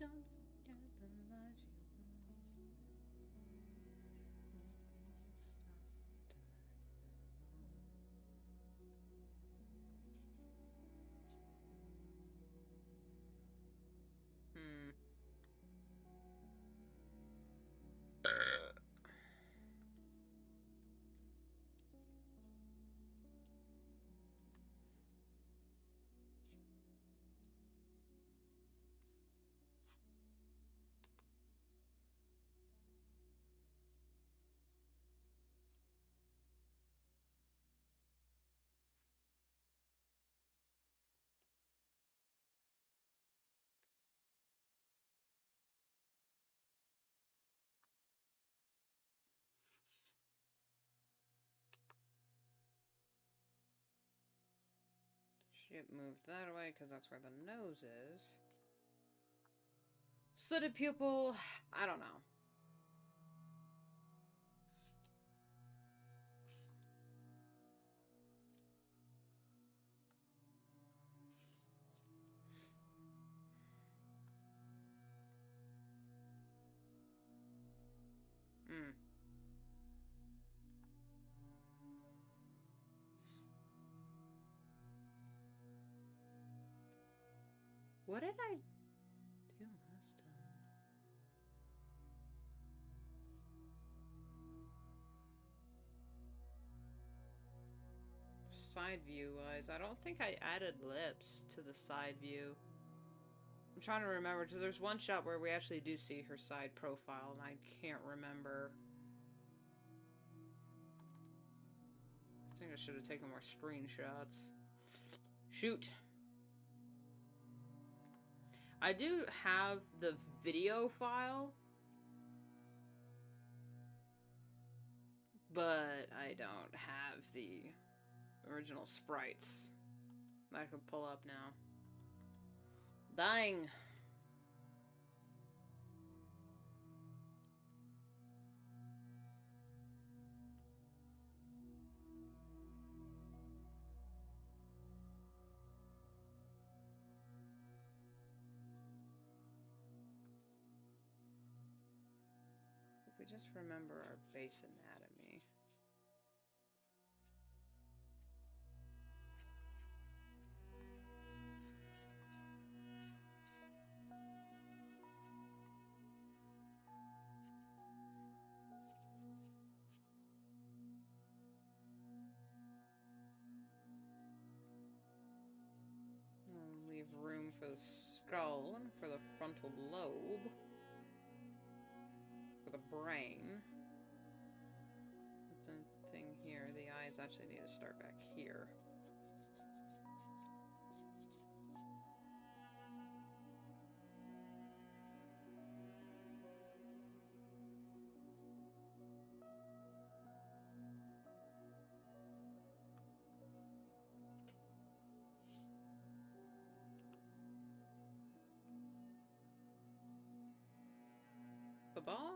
Don't forget the life Shit moved that away because that's where the nose is. Slitted pupil, I don't know. What did I do last time? Side view wise, I don't think I added lips to the side view. I'm trying to remember, because there's one shot where we actually do see her side profile, and I can't remember. I think I should have taken more screenshots. Shoot. I do have the video file, but I don't have the original sprites that I can pull up now. Dying. If we just remember our base anatomy. Leave room for the skull and for the frontal lobe. For the brain. But the thing here, the eyes actually need to start back here.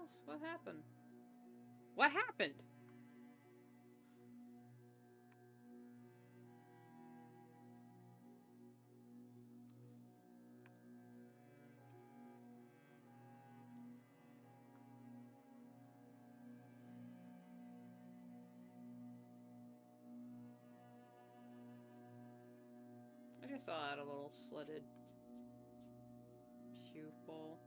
else? What happened? What happened? I just saw that a little slitted pupil.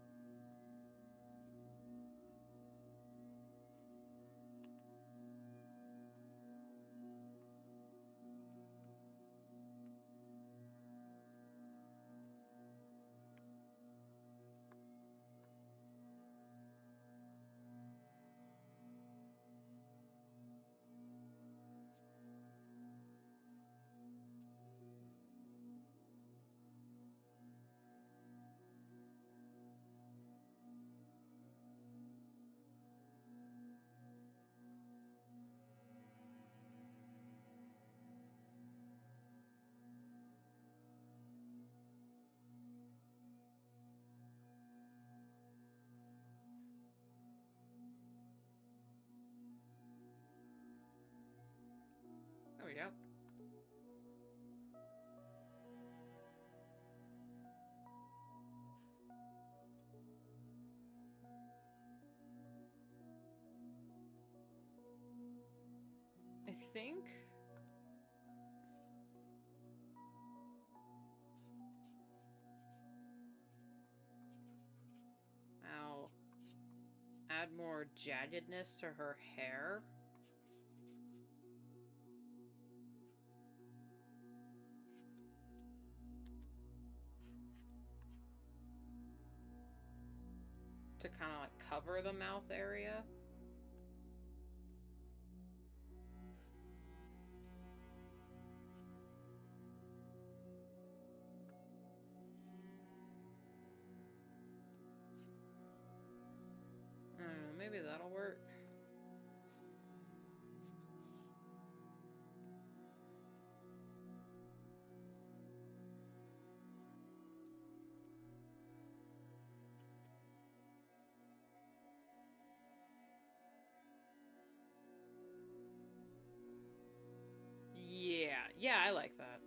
There we go. I think I'll add more jaggedness to her hair. To kind of like cover the mouth area. I don't know, maybe that'll work. Yeah, I like that.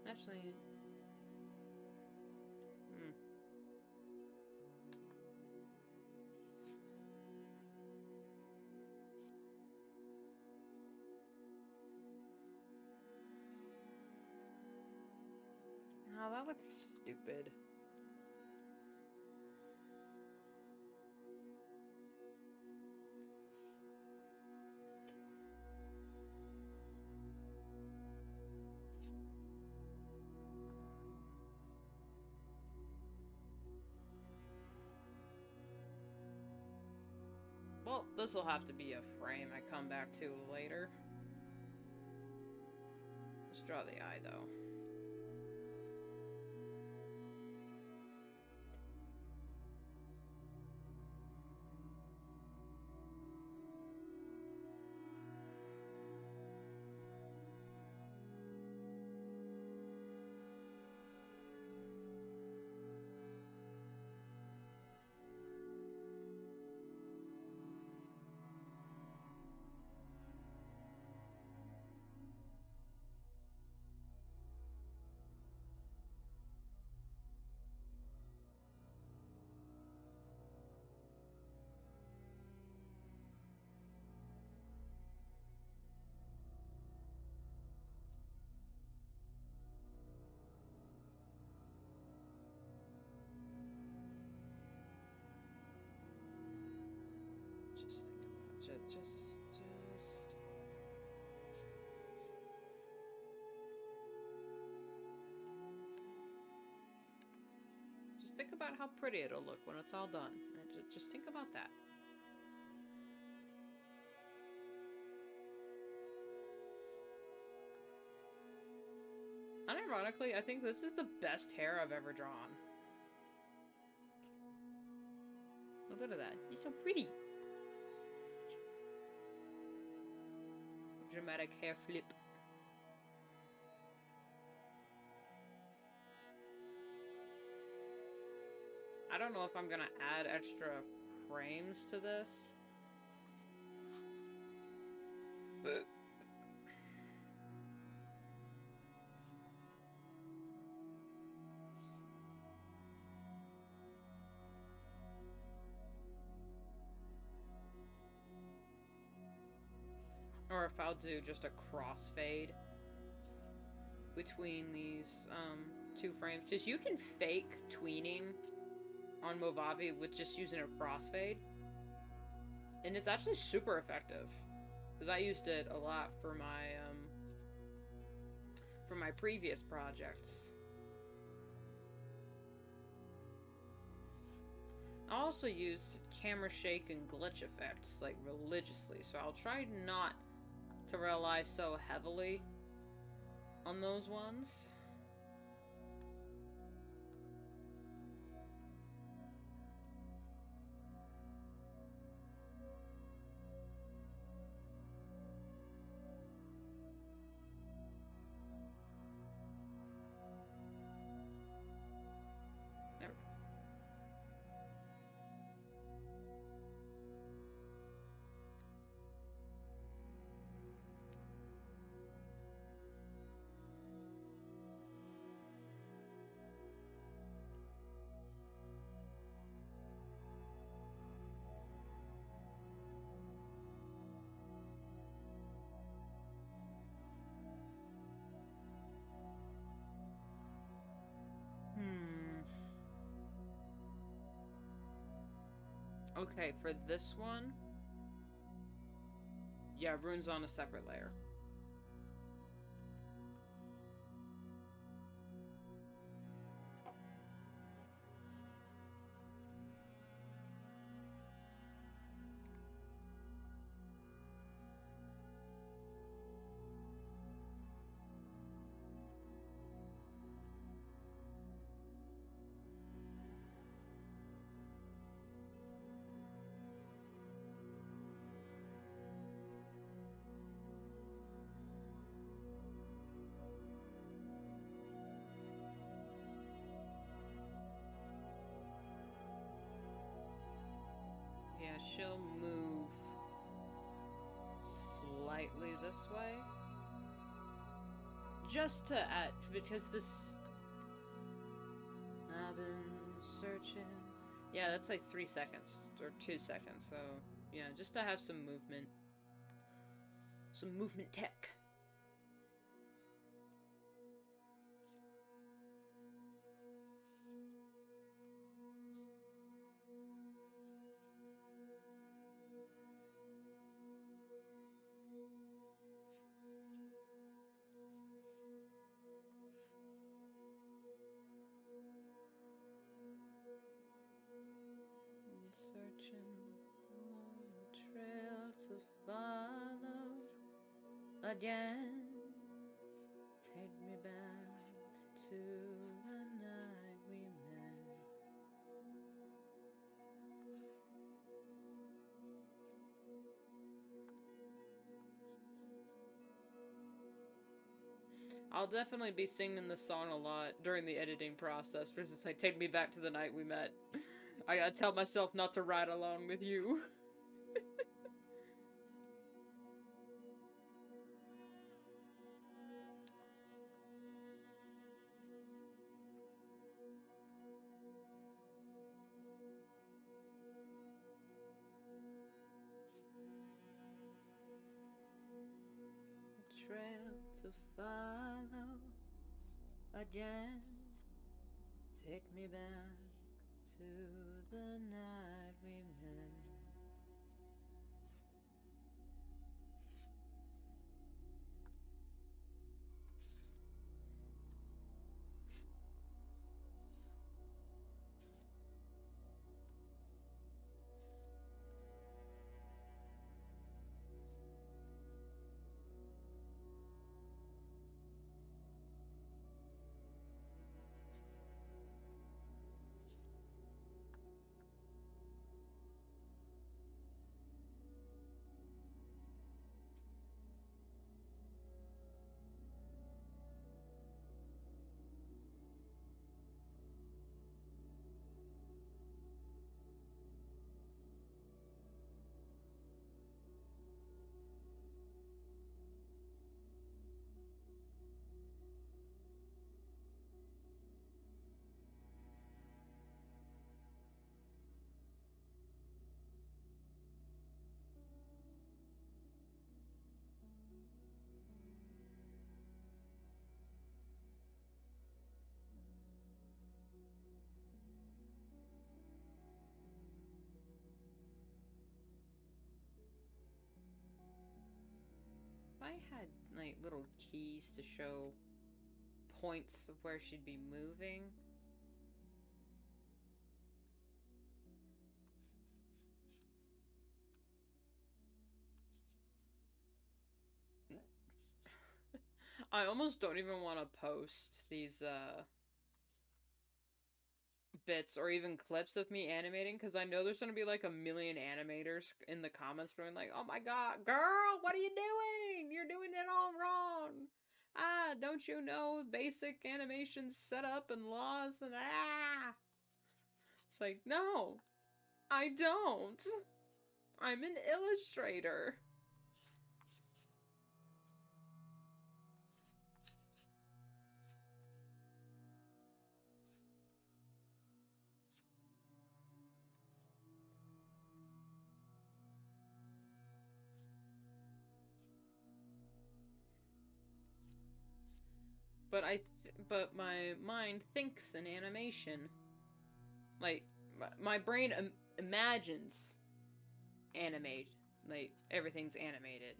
Actually, oh, that looks stupid. Well, this will have to be a frame I come back to later. Let's draw the eye, though. Just think about it. Just think about how pretty it'll look when it's all done. Just think about that. Unironically, I think this is the best hair I've ever drawn. Look at that. He's so pretty. Dramatic hair flip. I don't know if I'm gonna add extra frames to this. Or if I'll do just a crossfade between these two frames. Just you can fake tweening on Movavi with just using a crossfade. And it's actually super effective. Because I used it a lot for my previous projects. I also used camera shake and glitch effects like religiously, so I'll try not to rely so heavily on those ones. There we go. Okay, for this one, yeah, rune's on a separate layer. Yeah, she'll move slightly this way. Just to add, because this... I've been searching... Yeah, that's like 3 seconds, or 2 seconds, so... Yeah, just to have some movement. Some movement tech. Searching, trail to follow again. Take me back to the night we met. I'll definitely be singing this song a lot during the editing process. For instance, like, take me back to the night we met. I gotta tell myself not to ride along with you. Trail to follow again. Take me back to the night we met. If I had, like, little keys to show points of where she'd be moving. I almost don't even want to post these, bits or even clips of me animating, because I know there's gonna be like a million animators in the comments going like, oh my god, girl, what are you doing? You're doing it all wrong. Ah, don't you know basic animation setup and laws and ah? It's like, no, I don't. I'm an illustrator. But my mind thinks in animation. Like, my brain imagines animate, like, everything's animated.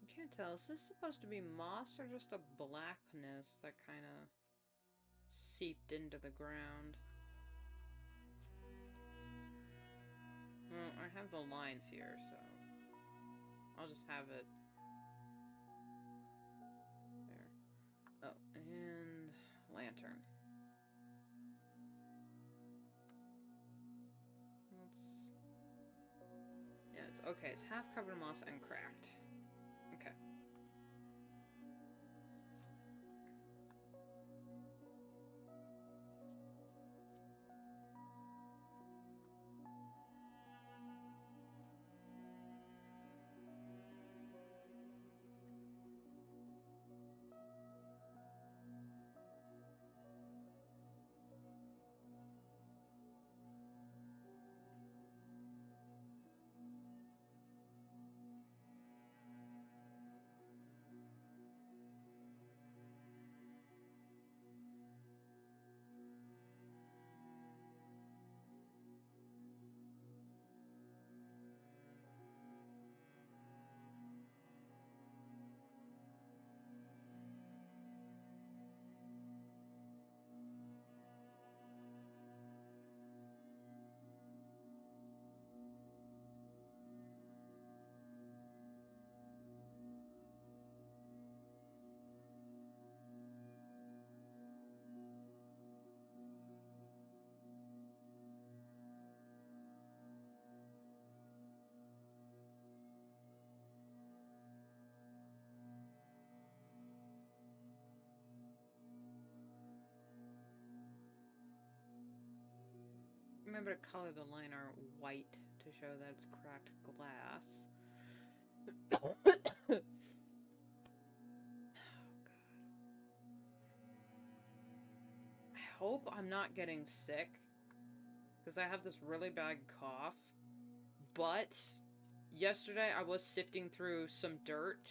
I can't tell. Is this supposed to be moss or just a blackness that kind of seeped into the ground? Well, I have the lines here, so I'll just have it there. Oh, and lantern. Yeah, it's Okay, it's half covered in moss and cracked. Okay. Remember to color the line art white to show that it's cracked glass. Oh, God. I hope I'm not getting sick, because I have this really bad cough. But yesterday I was sifting through some dirt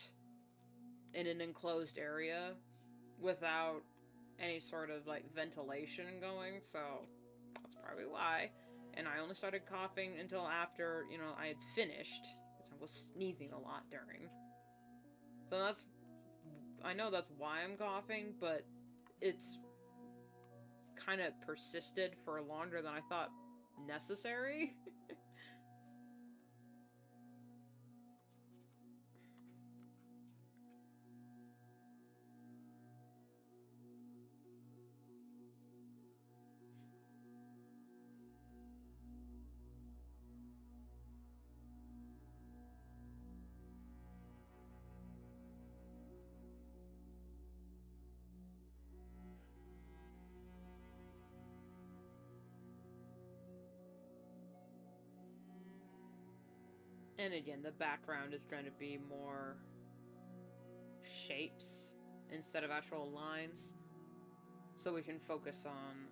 in an enclosed area without any sort of like ventilation going, so that's probably why. And I only started coughing until after, you know, I had finished, because I was sneezing a lot during. So that's, I know that's why I'm coughing, but it's kind of persisted for longer than I thought necessary. And again, the background is going to be more shapes instead of actual lines. So we can focus on...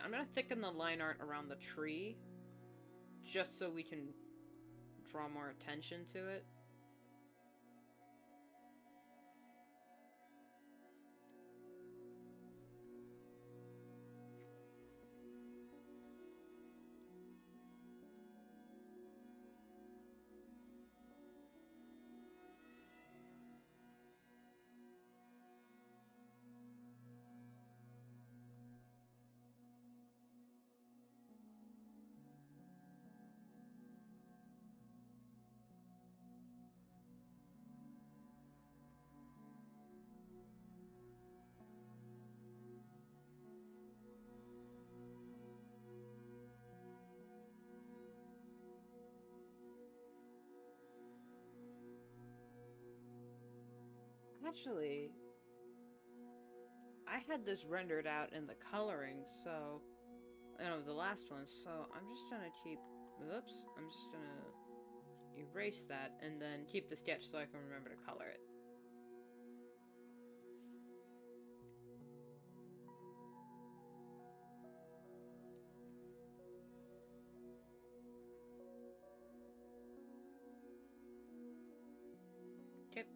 I'm going to thicken the line art around the tree, just so we can draw more attention to it. Actually, I had this rendered out in the coloring, so... the last one, so I'm just gonna keep... Oops, I'm just gonna erase that, and then keep the sketch so I can remember to color it. Okay.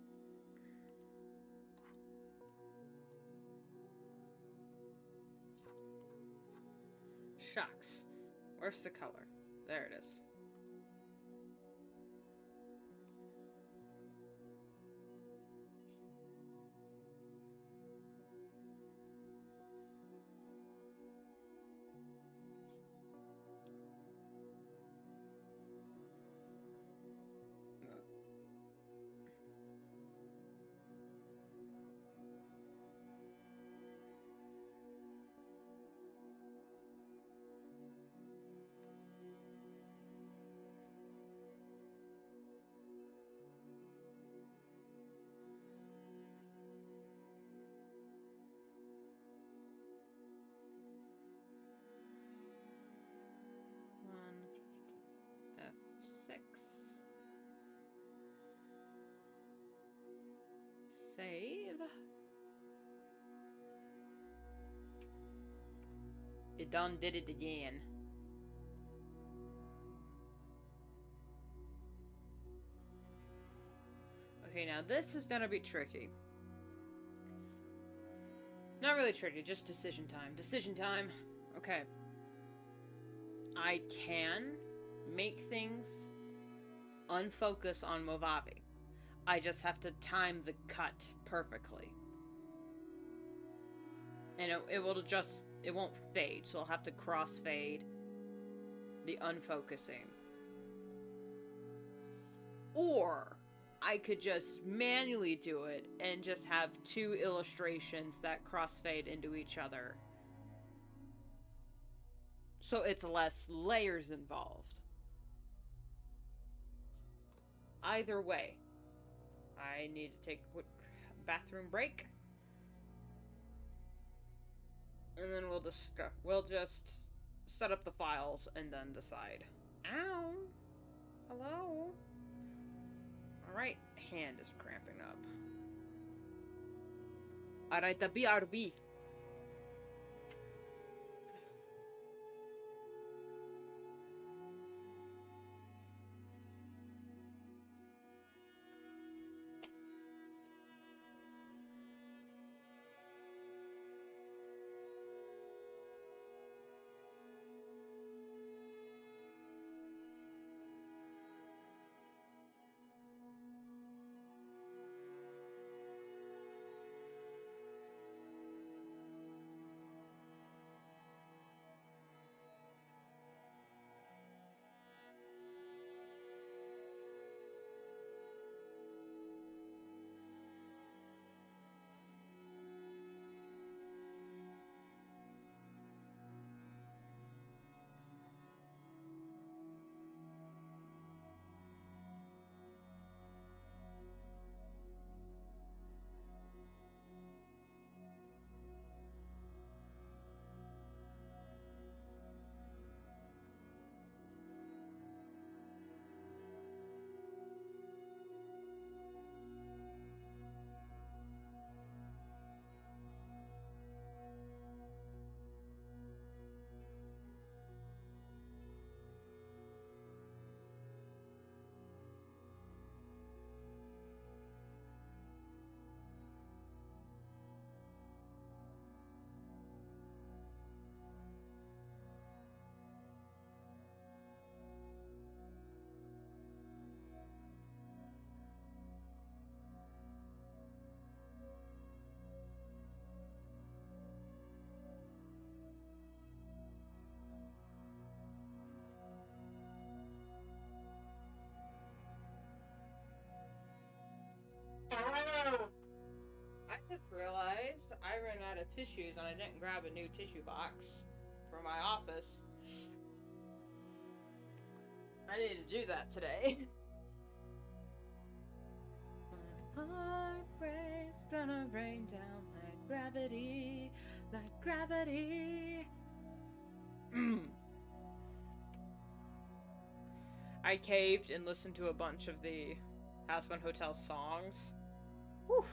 Shucks. Where's the color? There it is. It done did it again. Okay, now this is gonna be tricky. Not really tricky, just decision time. Decision time. Okay. I can make things unfocus on Movavi. I just have to time the cut perfectly. And it will just, it won't fade, so I'll have to crossfade the unfocusing. Or I could just manually do it and just have two illustrations that crossfade into each other. So it's less layers involved. Either way, I need to take a bathroom break. And then we'll just set up the files and then decide. Ow! Hello? Alright, hand is cramping up. Alright, the BRB. I just realized I ran out of tissues and I didn't grab a new tissue box for my office. I need to do that today. My heart breaks, gonna rain down like gravity, like gravity. I caved and listened to a bunch of the Aspen Hotel songs. Whew.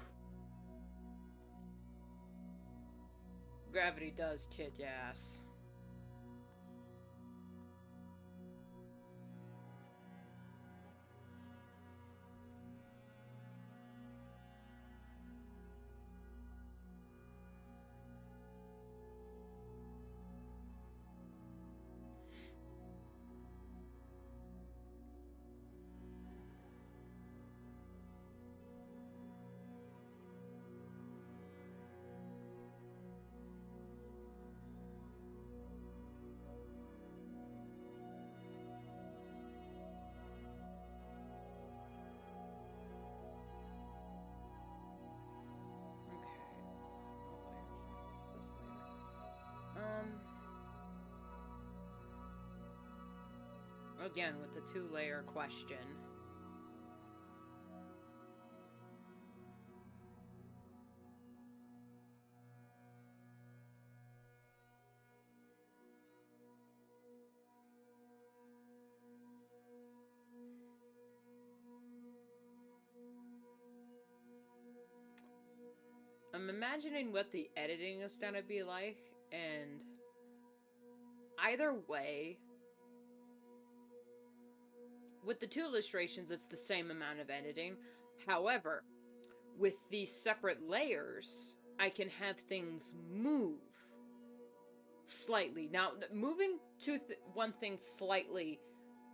Gravity does kick ass. Again, with the two-layer question. I'm imagining what the editing is gonna be like, and either way, with the two illustrations, it's the same amount of editing. However, with these separate layers, I can have things move slightly. Now, moving one thing slightly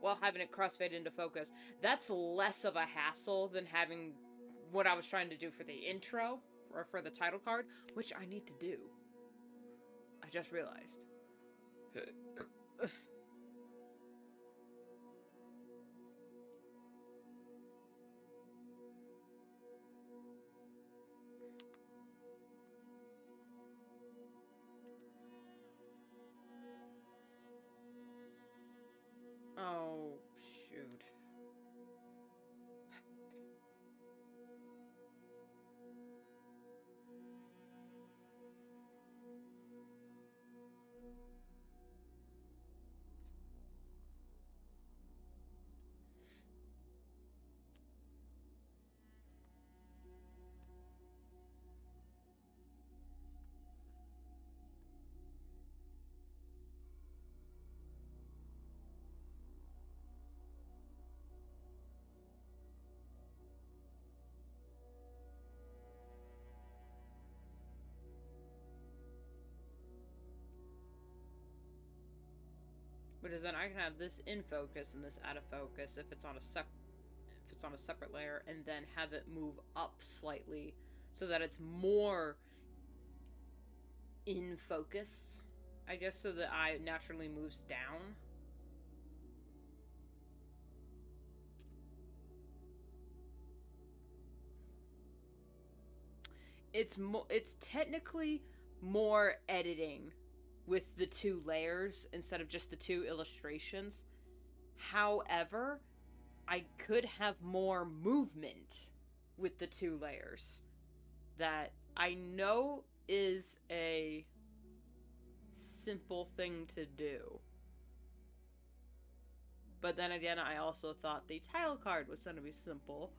while having it crossfade into focus, that's less of a hassle than having what I was trying to do for the intro, or for the title card, which I need to do. I just realized. Oh, shoot. Because then I can have this in focus and this out of focus if it's on a separate layer, and then have it move up slightly so that it's more in focus, I guess, so the eye naturally moves down. It's technically more editing with the two layers instead of just the two illustrations. However, I could have more movement with the two layers that I know is a simple thing to do. But then again, I also thought the title card was going to be simple.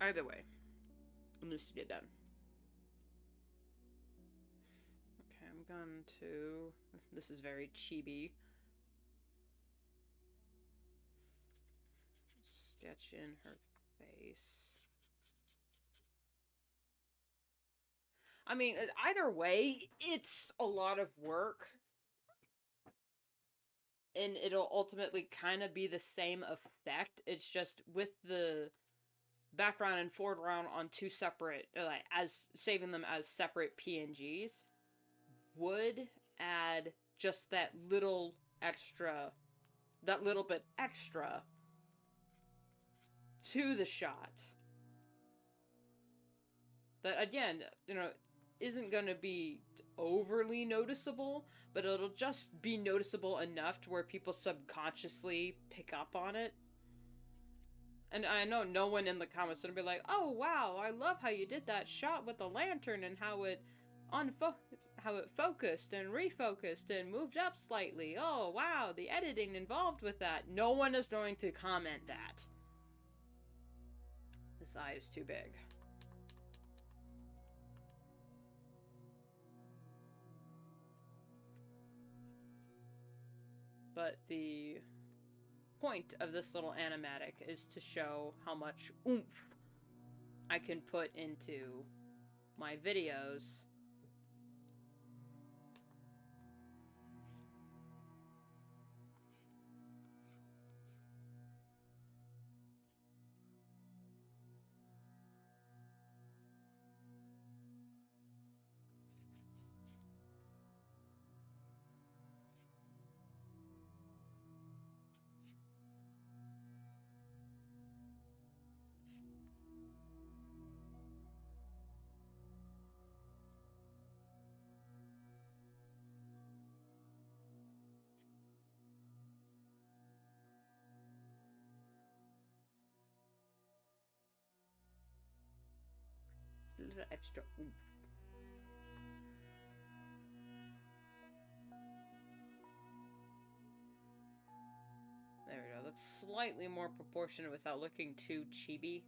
Either way, it needs to get done. Okay, I'm going to... This is very chibi. Sketch in her face. I mean, either way, it's a lot of work. And it'll ultimately kind of be the same effect. It's just with the background and foreground on two separate, as saving them as separate PNGs, would add just that little bit extra to the shot. That, again, isn't going to be overly noticeable, but it'll just be noticeable enough to where people subconsciously pick up on it. And I know no one in the comments is going to be like, oh wow, I love how you did that shot with the lantern and how it focused and refocused and moved up slightly. Oh wow, the editing involved with that. No one is going to comment that. This eye is too big. But the point of this little animatic is to show how much oomph I can put into my videos. A little extra oomph. that's slightly more proportionate without looking too chibi.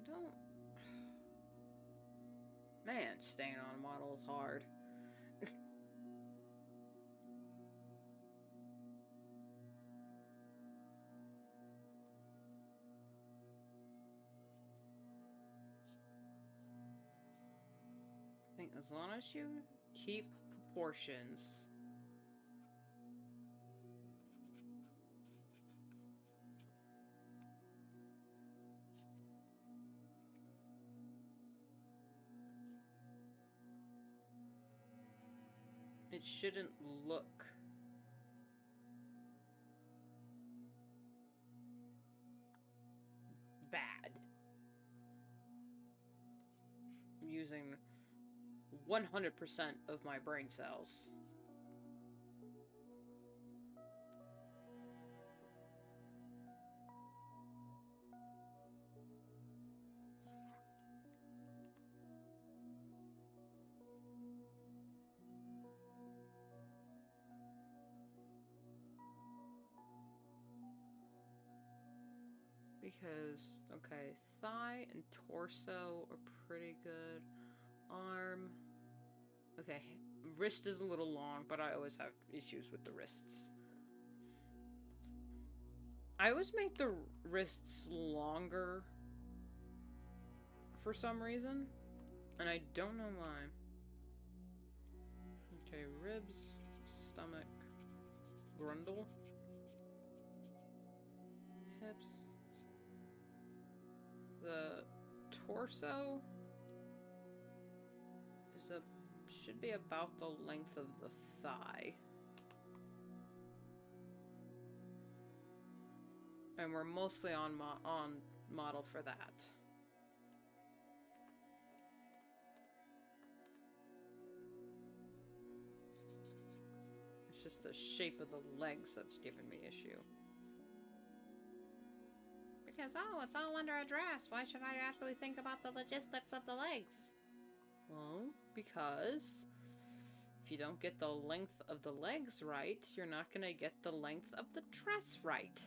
Don't... Man, staying on a model is hard. I think as long as you keep proportions. It shouldn't look bad. I'm using 100% of my brain cells. Because, okay, thigh and torso are pretty good. Arm. Okay, wrist is a little long, but I always have issues with the wrists. I always make the wrists longer for some reason, and I don't know why. Okay, ribs, stomach, grundle, hips. The torso is should be about the length of the thigh. And we're mostly on model for that. It's just the shape of the legs that's giving me issue. Because, oh, it's all under a dress. Why should I actually think about the logistics of the legs? Well, because if you don't get the length of the legs right, you're not going to get the length of the dress right.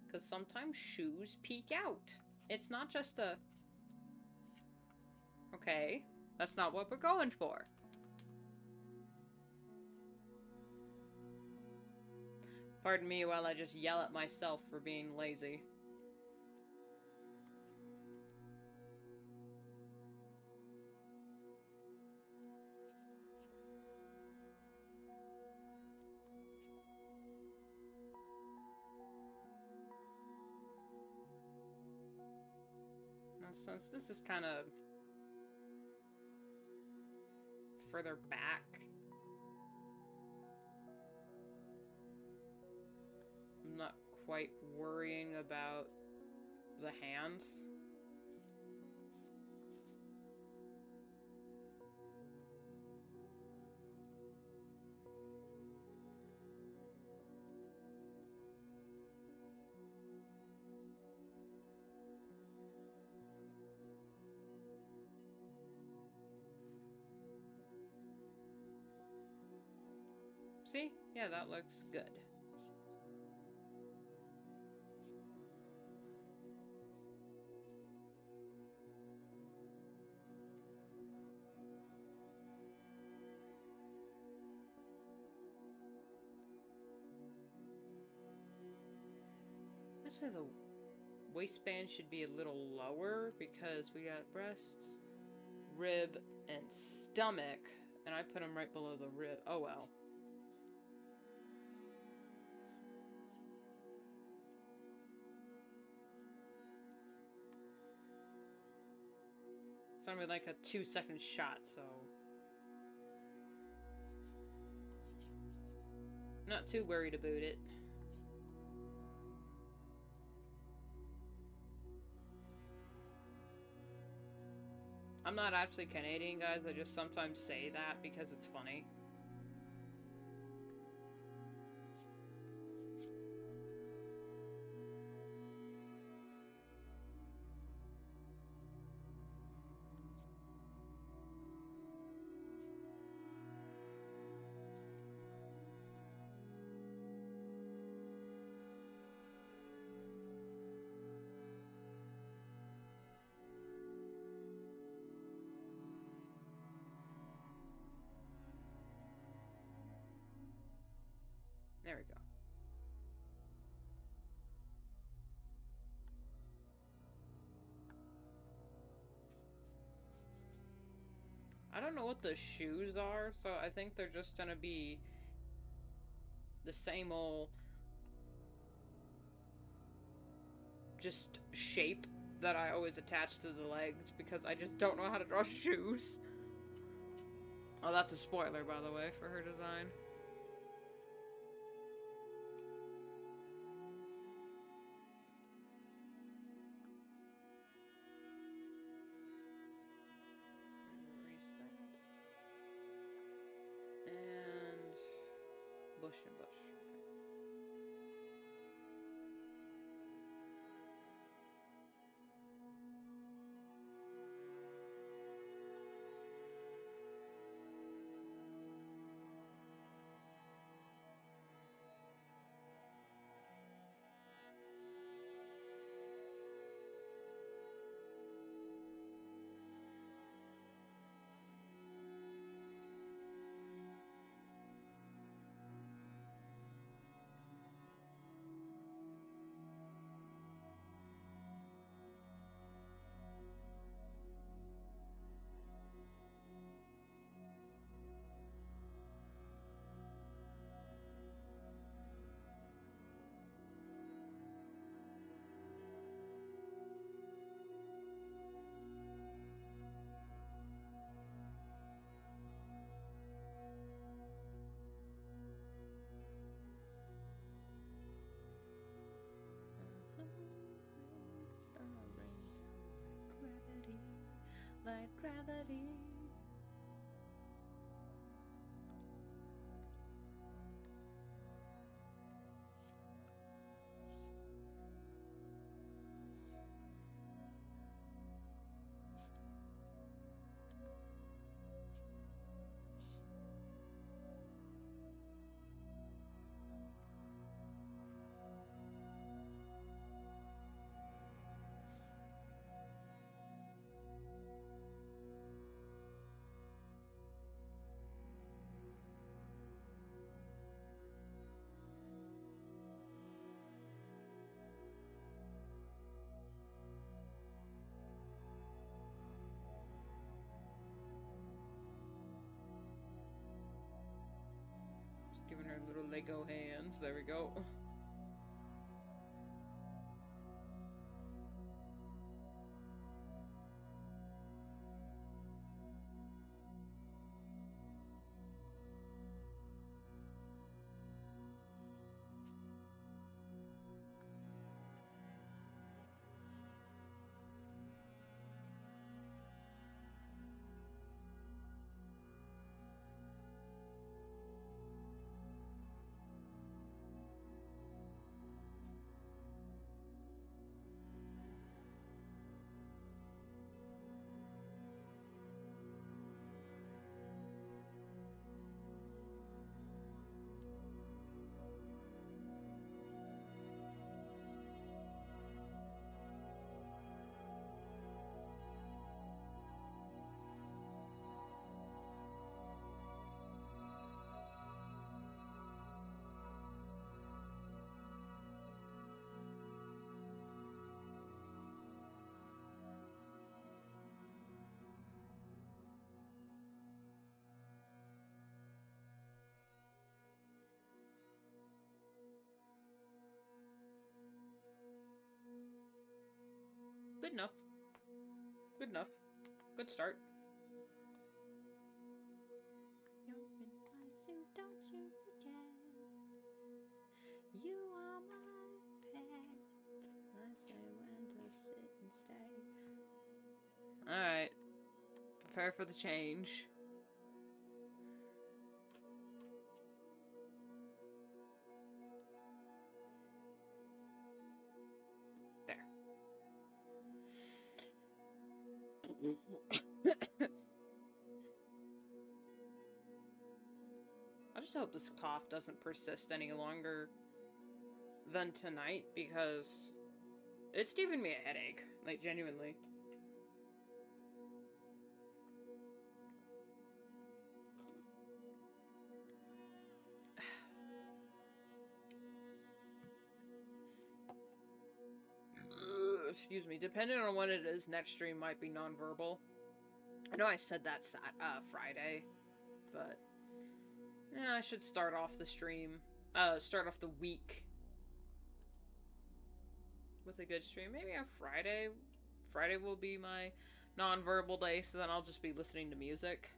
Because sometimes shoes peek out. It's not just a... Okay, that's not what we're going for. Pardon me while I just yell at myself for being lazy. Since this is kind of further back, I'm not quite worrying about the hands. See? Yeah, that looks good. I'd say the waistband should be a little lower because we got breasts, rib, and stomach, and I put them right below the rib. Oh well. It's gonna be like a 2-second shot, so not too worried about it. I'm not actually Canadian, guys. I just sometimes say that because it's funny. There we go. I don't know what the shoes are, so I think they're just gonna be the same old just shape that I always attach to the legs because I just don't know how to draw shoes. Oh, that's a spoiler, by the way, for her design. Erase that. And bush and bush. Like gravity. Giving her little Lego hands. There we go. Good enough. Good enough. Good start. You're in my suit, don't you forget. You are my pet. I say when to sit and stay. Alright. Prepare for the change. There. I just hope this cough doesn't persist any longer than tonight, because it's giving me a headache. Like, genuinely. Excuse me. Depending on what it is, next stream might be nonverbal. I know I said that Friday, but yeah, I should start off the stream, start off the week with a good stream. Maybe on Friday. Friday will be my nonverbal day, so then I'll just be listening to music.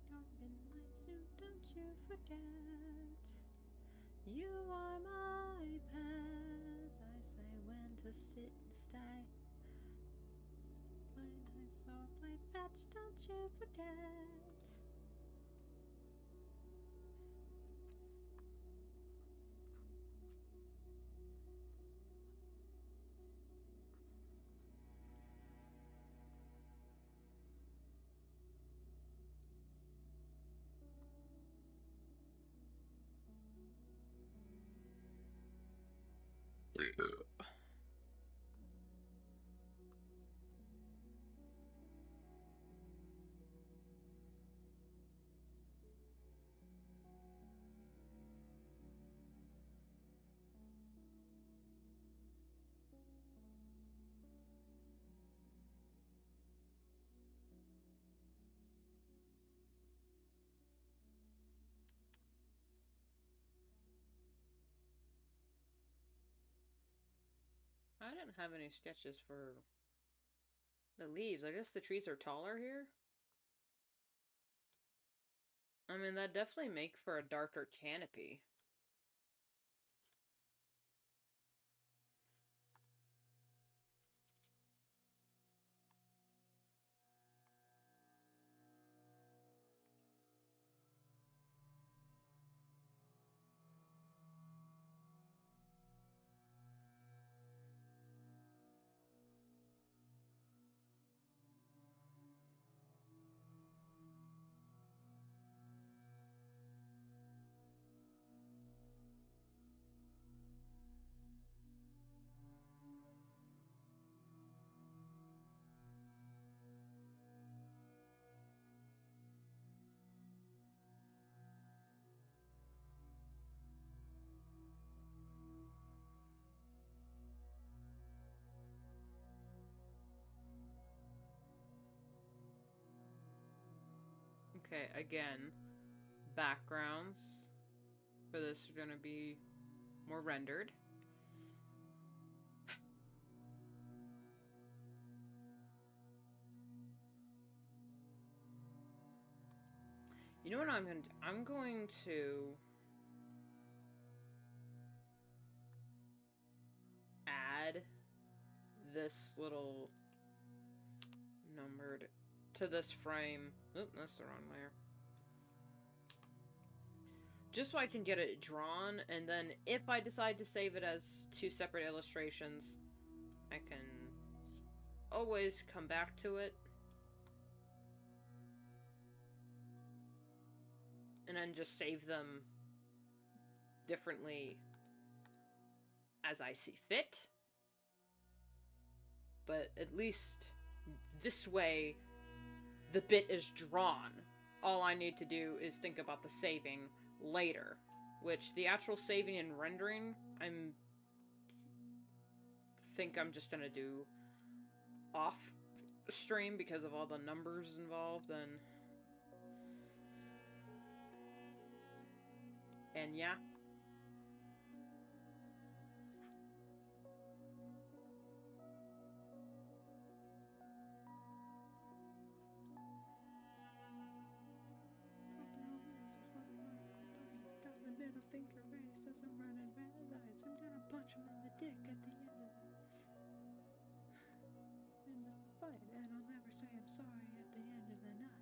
You're in my suit, don't you forget. You are my pet. I say when to sit and stay. When I saw my pets, don't you forget. I didn't have any sketches for the leaves. I guess the trees are taller here. I mean, that definitely make for a darker canopy. Okay, again, backgrounds for this are gonna be more rendered. You know what I'm going to do? I'm going to add this little numbered to this frame. Oop, that's the wrong layer. Just so I can get it drawn, and then if I decide to save it as two separate illustrations, I can always come back to it. And then just save them differently as I see fit. But at least this way the bit is drawn. All I need to do is think about the saving later, which the actual saving and rendering, think I'm just gonna do off stream because of all the numbers involved and yeah. Middle finger raised as I'm running red lights. I'm gonna punch him in the dick at the end of the fight, and I'll never say I'm sorry at the end of the night.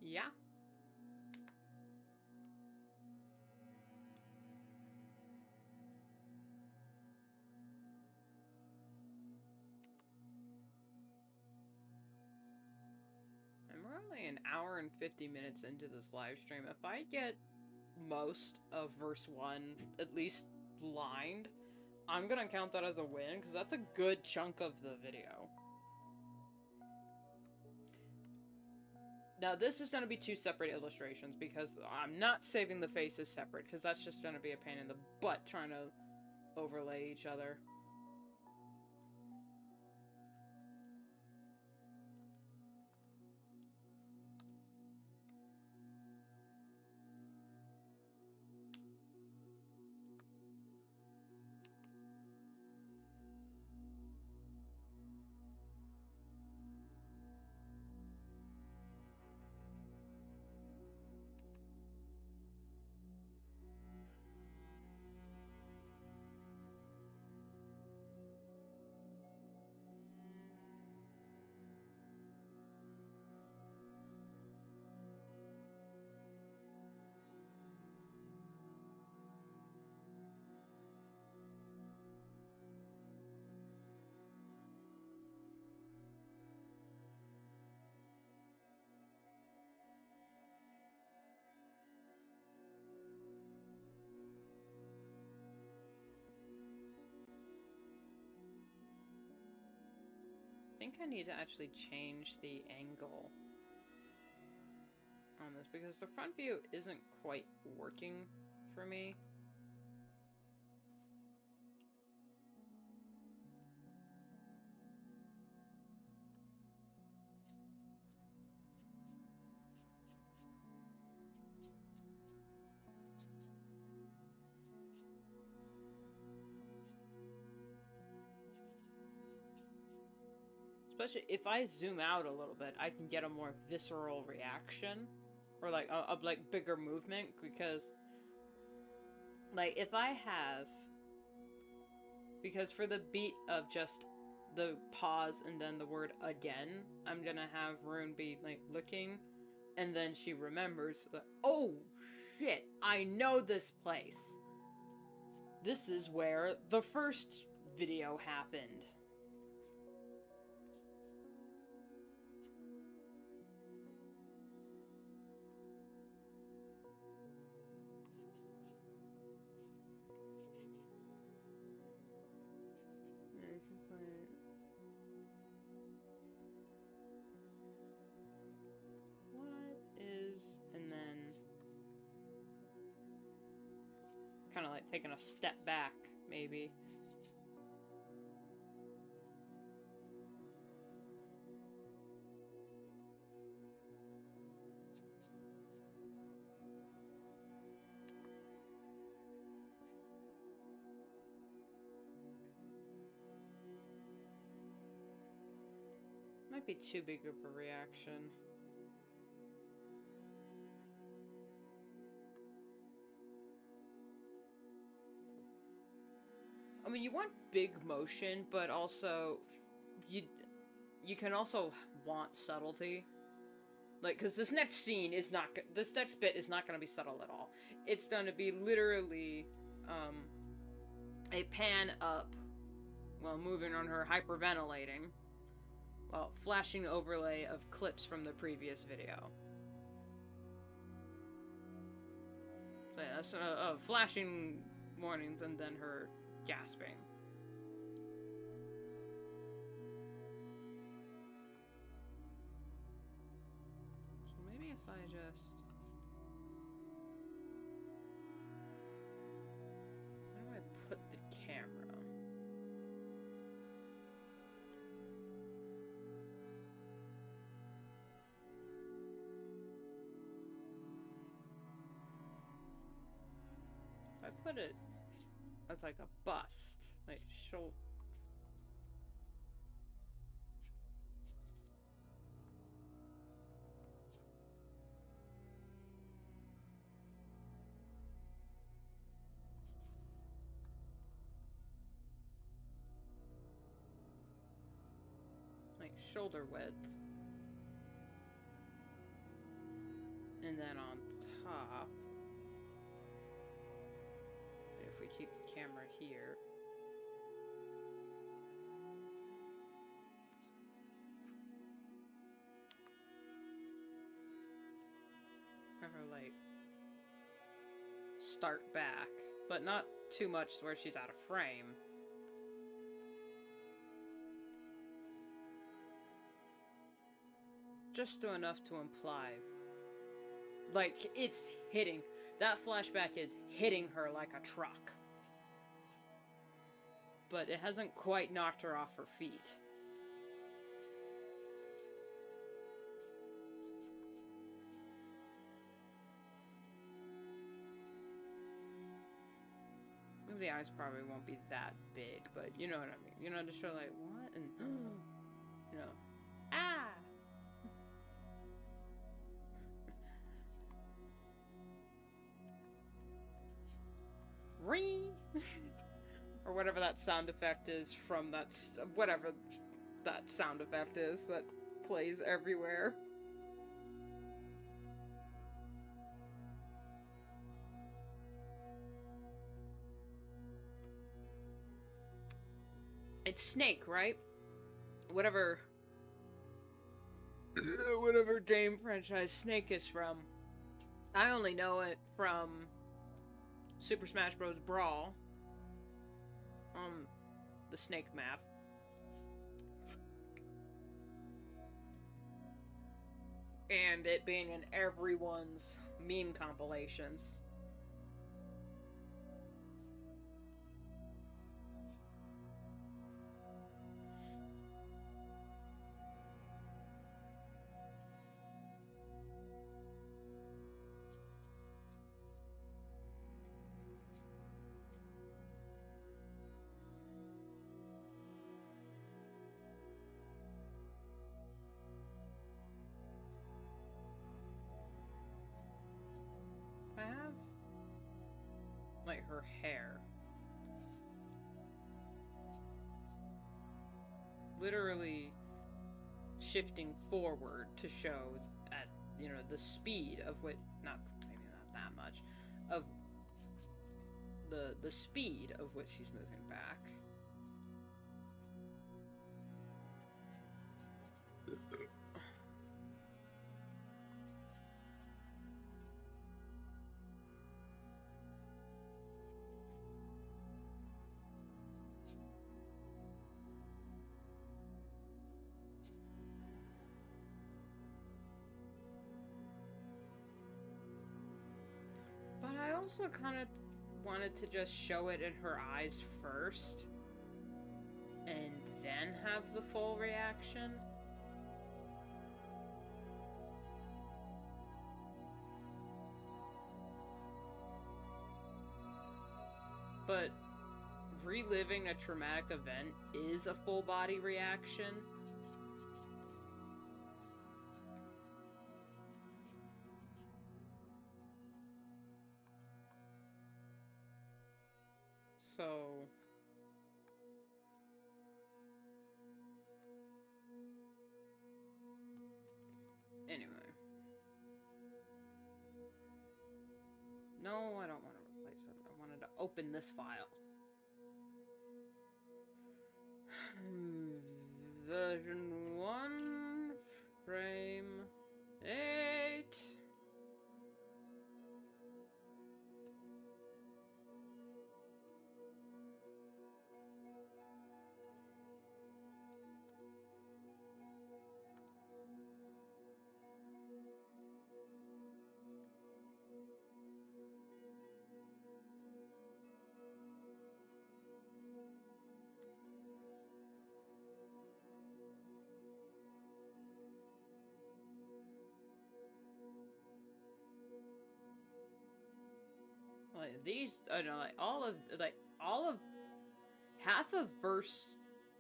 Yeah. And we're only an hour and 50 minutes into this live stream. If I get most of verse 1 at least lined, I'm gonna count that as a win, because that's a good chunk of the video. Now, this is going to be 2 separate illustrations, because I'm not saving the faces separate, because that's just going to be a pain in the butt trying to overlay each other. I think I need to actually change the angle on this, because the front view isn't quite working for me. Especially if I zoom out a little bit, I can get a more visceral reaction, or like a like bigger movement, because like if I have, because for the beat of just the pause and then the word again, I'm gonna have Rune be like looking, and then she remembers, like, oh shit, I know this place. This is where the first video happened. What is, and then kind of like taking a step back, maybe. might be too big of a reaction. I mean, you want big motion, but also you can also want subtlety. Like, because this next scene is not, this next bit is not going to be subtle at all. It's going to be literally a pan up while moving on her hyperventilating, while flashing overlay of clips from the previous video. So yeah, that's flashing warnings and then her gasping. So maybe if I just... Where do I put the camera? If I put it as like a bust, like shoulder. Like shoulder width. And then on top, if we keep the camera here, have her like start back, but not too much where she's out of frame. Just do enough to imply, like, it's hitting. That flashback is hitting her like a truck. But it hasn't quite knocked her off her feet. The eyes probably won't be that big, but you know what I mean. You know, to show like, what? And, you know, ah! Ring! Or whatever that sound effect is from that, whatever that sound effect is that plays everywhere. It's Snake, right? Whatever game franchise Snake is from. I only know it from Super Smash Bros. Brawl on the Snake map. And it being in everyone's meme compilations. I have, like, her hair. Literally shifting forward to show at, you know, the speed of what, not, maybe not that much, of the speed of which she's moving back. But I also kind of wanted to just show it in her eyes first, and then have the full reaction. But reliving a traumatic event is a full body reaction. So... Anyway. No, I don't want to replace it. I wanted to open this file. Version 1, frame 8. Like these, I don't know, like all of half of verse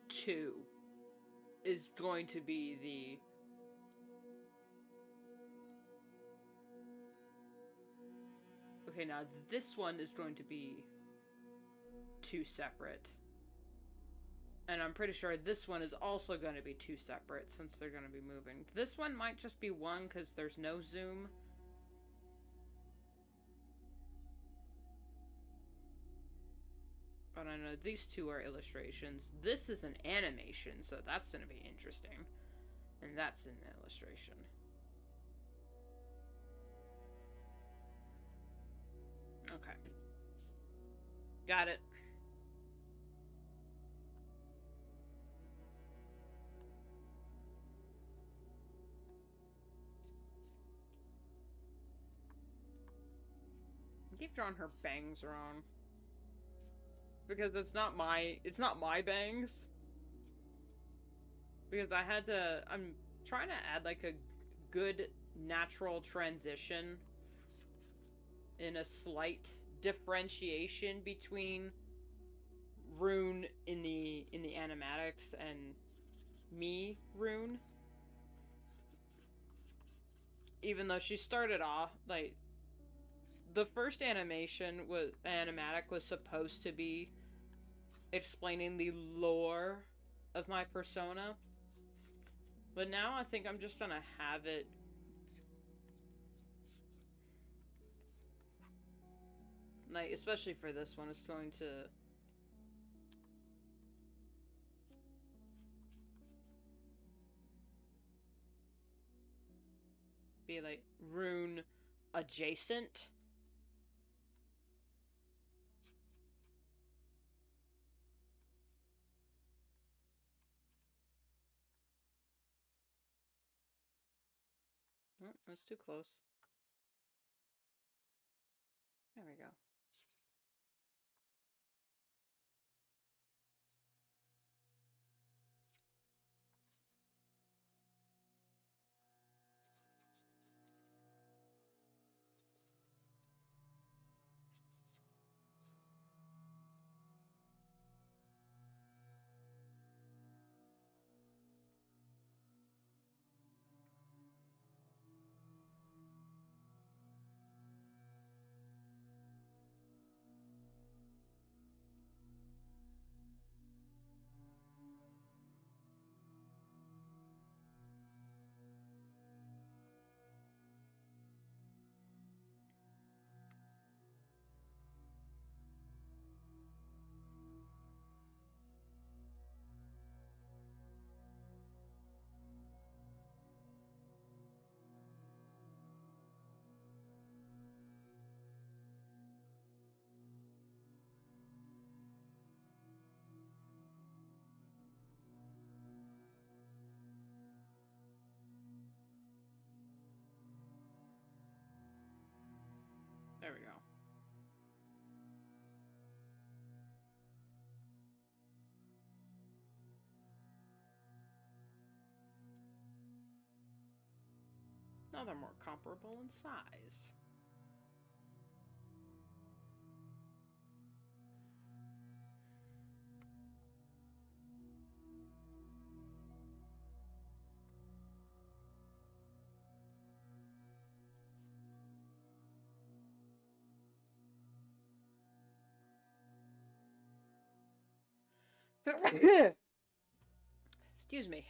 2 is going to be the okay, now this one is going to be 2 separate. And I'm pretty sure this one is also going to be 2 separate since they're going to be moving. This one might just be 1 because there's no zoom. But I know these 2 are illustrations. This is an animation, so that's going to be interesting. And that's an illustration. Okay. Got it. I keep drawing her bangs wrong. Because it's not my bangs. Because I'm trying to add like a good natural transition in a slight differentiation between Rune in the animatics and me, Rune. Even though she started off like the first animatic was supposed to be explaining the lore of my persona. But now I think I'm just gonna have it like, especially for this one, it's going to be like Rune adjacent. Oh, that's too close. There we go. There we go. Now they're more comparable in size. Excuse me.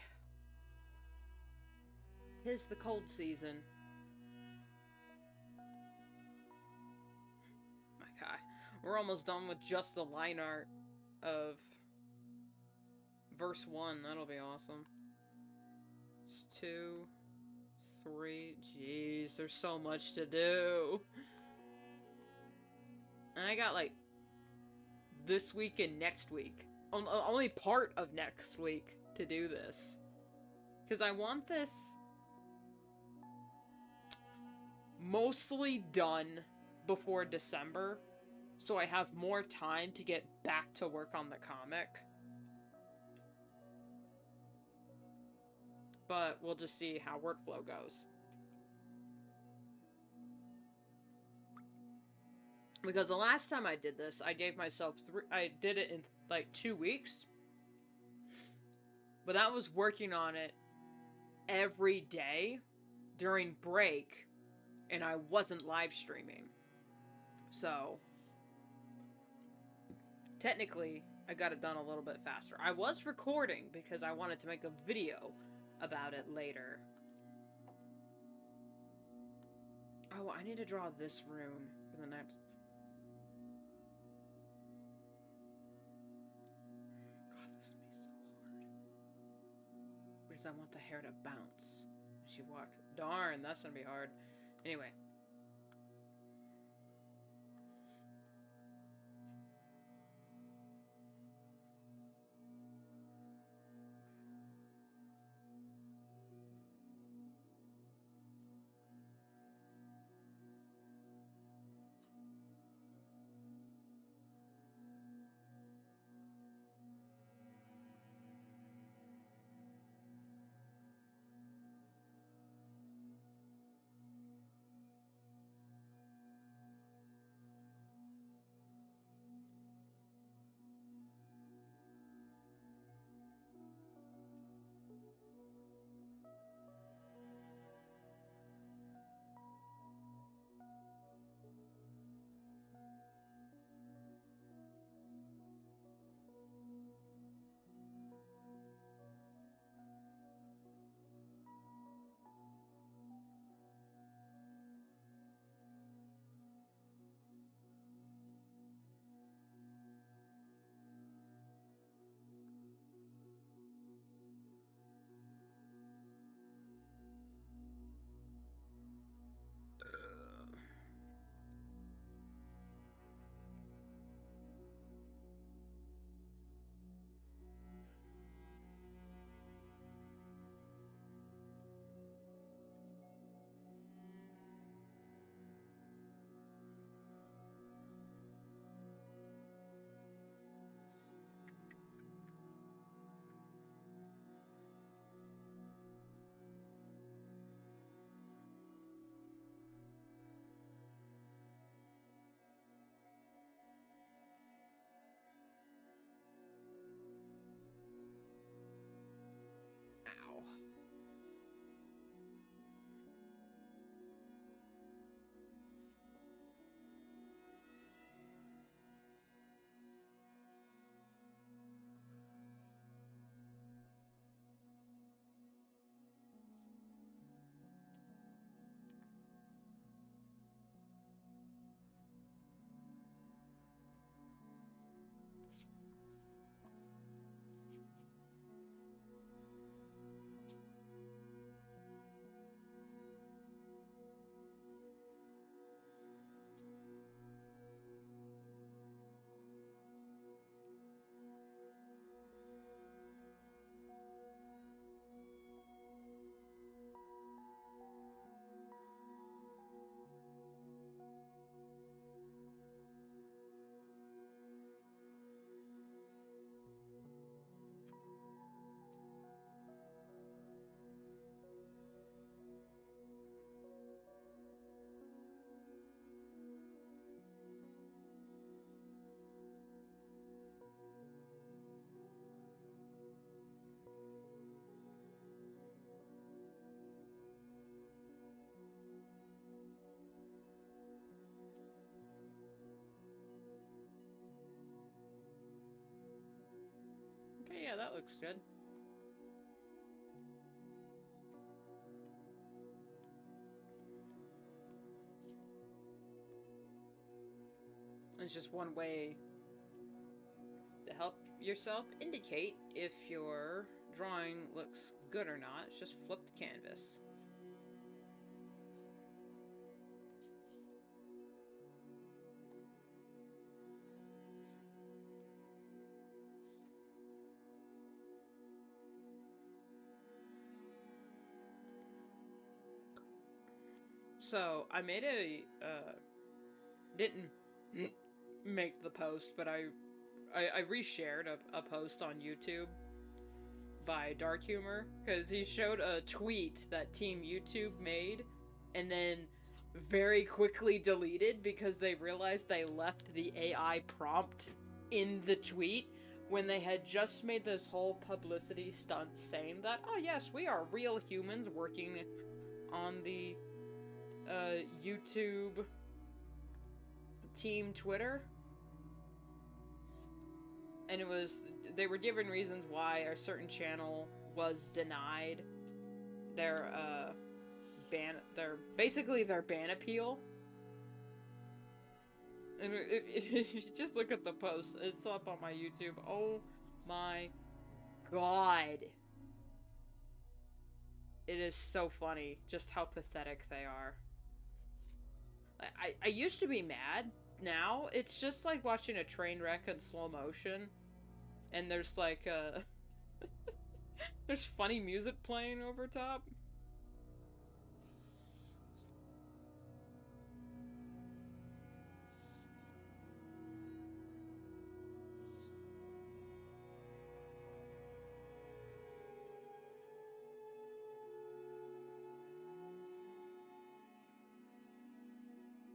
'Tis the cold season. My God. We're almost done with just the line art of verse 1. That'll be awesome. 2, 3. Jeez, there's so much to do. And I got, like, this week and next week. Only part of next week to do this. Because I want this mostly done before December, so I have more time to get back to work on the comic. But we'll just see how workflow goes. Because the last time I did this, I gave myself I did it in like 2 weeks. But that was working on it every day during break, and I wasn't live streaming. So technically, I got it done a little bit faster. I was recording because I wanted to make a video about it later. Oh, I need to draw this rune for the next... Oh, this would be so hard. Because I want the hair to bounce. She walked... Darn, that's gonna be hard. Anyway. that looks good. It's just one way to help yourself indicate if your drawing looks good or not. It's just flip the canvas. So, I made a, didn't make the post, but I reshared a post on YouTube by Dark Humor, because he showed a tweet that Team YouTube made, and then very quickly deleted because they realized they left the AI prompt in the tweet when they had just made this whole publicity stunt saying that, oh yes, we are real humans working on the YouTube team Twitter. And it was, they were given reasons why a certain channel was denied their ban appeal. And if you just look at the post, it's up on my YouTube. Oh my god. It is so funny just how pathetic they are. I used to be mad. Now, it's just like watching a train wreck in slow motion. And there's like, there's funny music playing over top.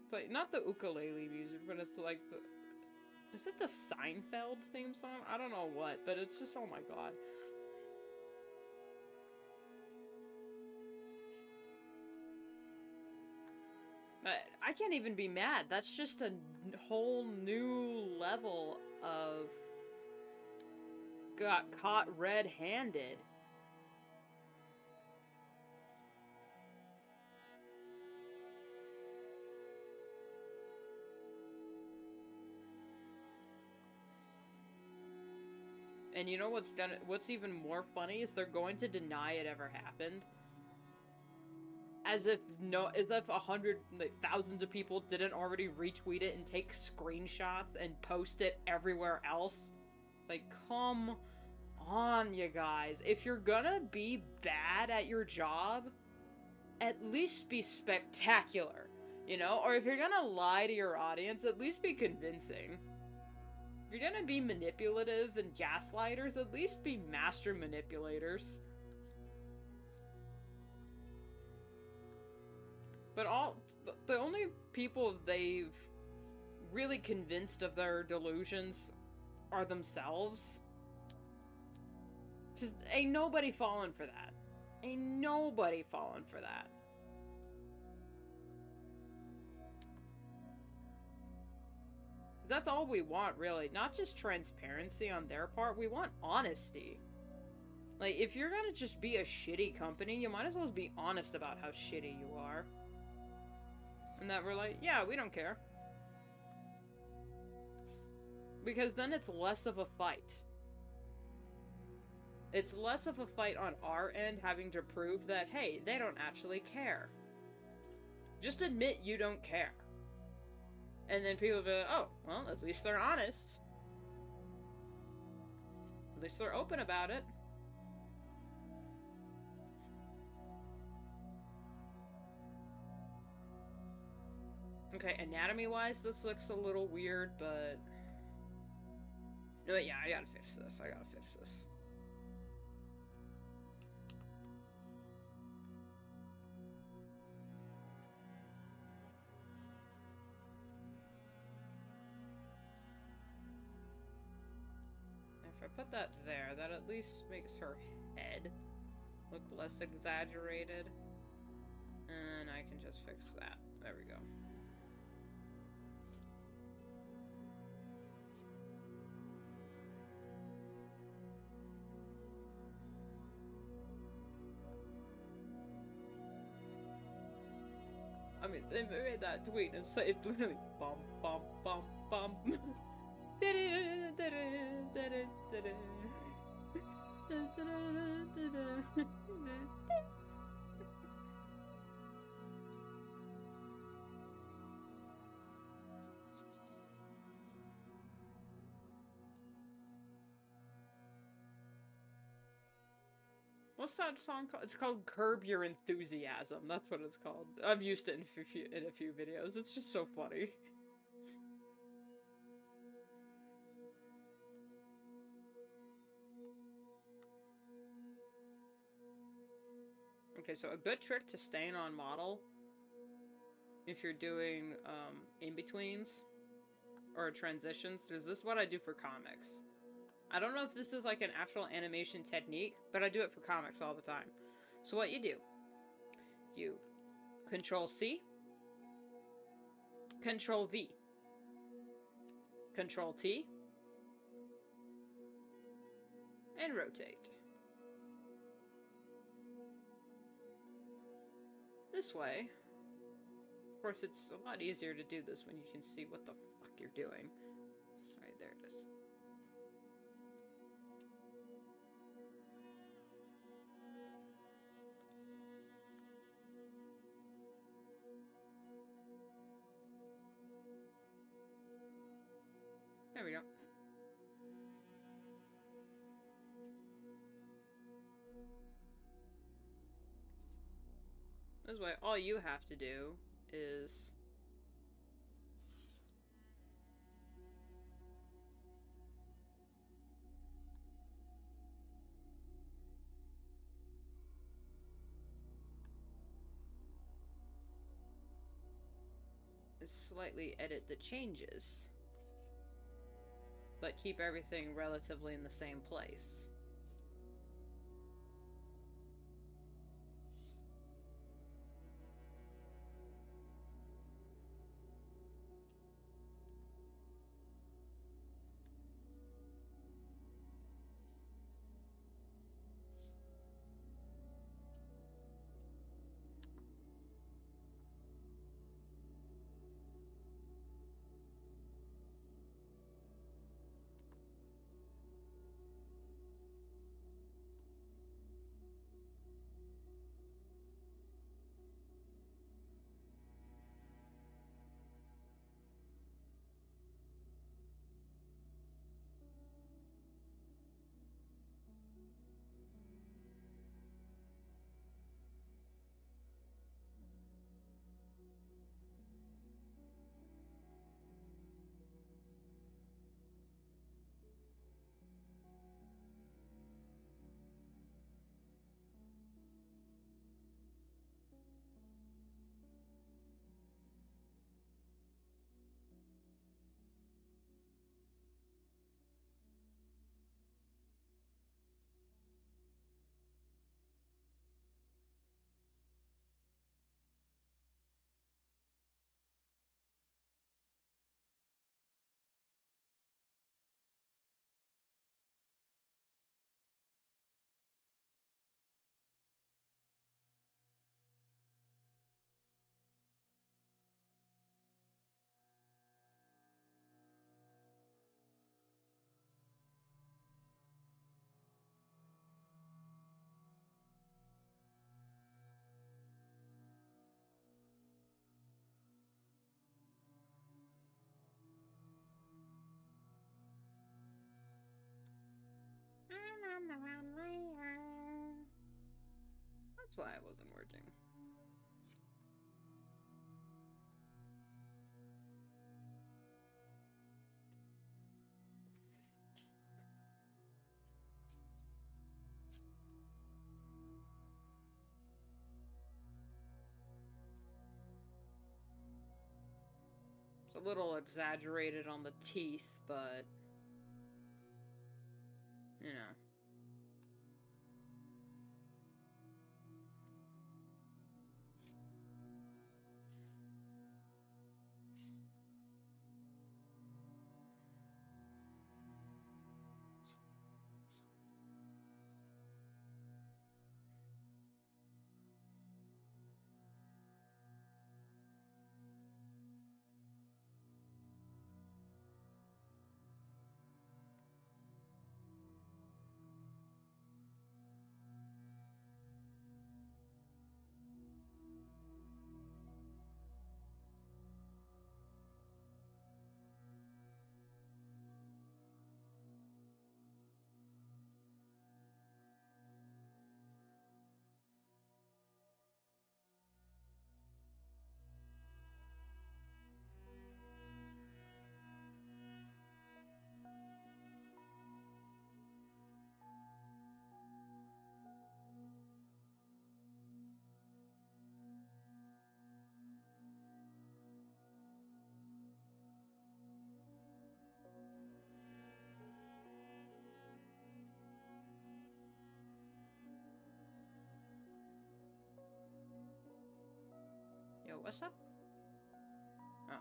It's like, not the ukulele music, but it's like the... Is it the Seinfeld theme song? I don't know what, but it's just, oh my god. I can't even be mad. That's just a whole new level of... got caught red-handed. And you know what's even more funny is they're going to deny it ever happened. As if thousands of people didn't already retweet it and take screenshots and post it everywhere else. Like, come on, you guys. If you're gonna be bad at your job, at least be spectacular, you know? Or if you're gonna lie to your audience, at least be convincing. If you're gonna be manipulative and gaslighters, at least be master manipulators. But the only people they've really convinced of their delusions are themselves. Just ain't nobody falling for that. Ain't nobody falling for that. That's all we want, really. Not just transparency on their part, we want honesty. Like, if you're gonna just be a shitty company, you might as well be honest about how shitty you are. And that we're like, yeah, we don't care. Because then it's less of a fight. It's less of a fight on our end having to prove that, hey, they don't actually care. Just admit you don't care. And then people will be like, oh, well, at least they're honest. At least they're open about it. Okay, anatomy-wise, this looks a little weird, but... No, yeah, I gotta fix this. I gotta fix this. If I put that there, that at least makes her head look less exaggerated. And I can just fix that. There we go. mean, they made that tweet and it's literally bum bum bum bum. What's that song called? It's called Curb Your Enthusiasm. That's what it's called. I've used it in a few videos. It's just so funny. Okay, so a good trick to staying on model if you're doing in-betweens or transitions, because this is what I do for comics. I don't know if this is like an actual animation technique, but I do it for comics all the time. So what you do, you Control-C, Control-V, Control-T, and rotate. This way, of course, it's a lot easier to do this when you can see what the fuck you're doing. Right, there it is. There we go. This way, all you have to do is slightly edit the changes, but keep everything relatively in the same place. That's why it wasn't working. It's a little exaggerated on the teeth, but you know. what's up? Oh.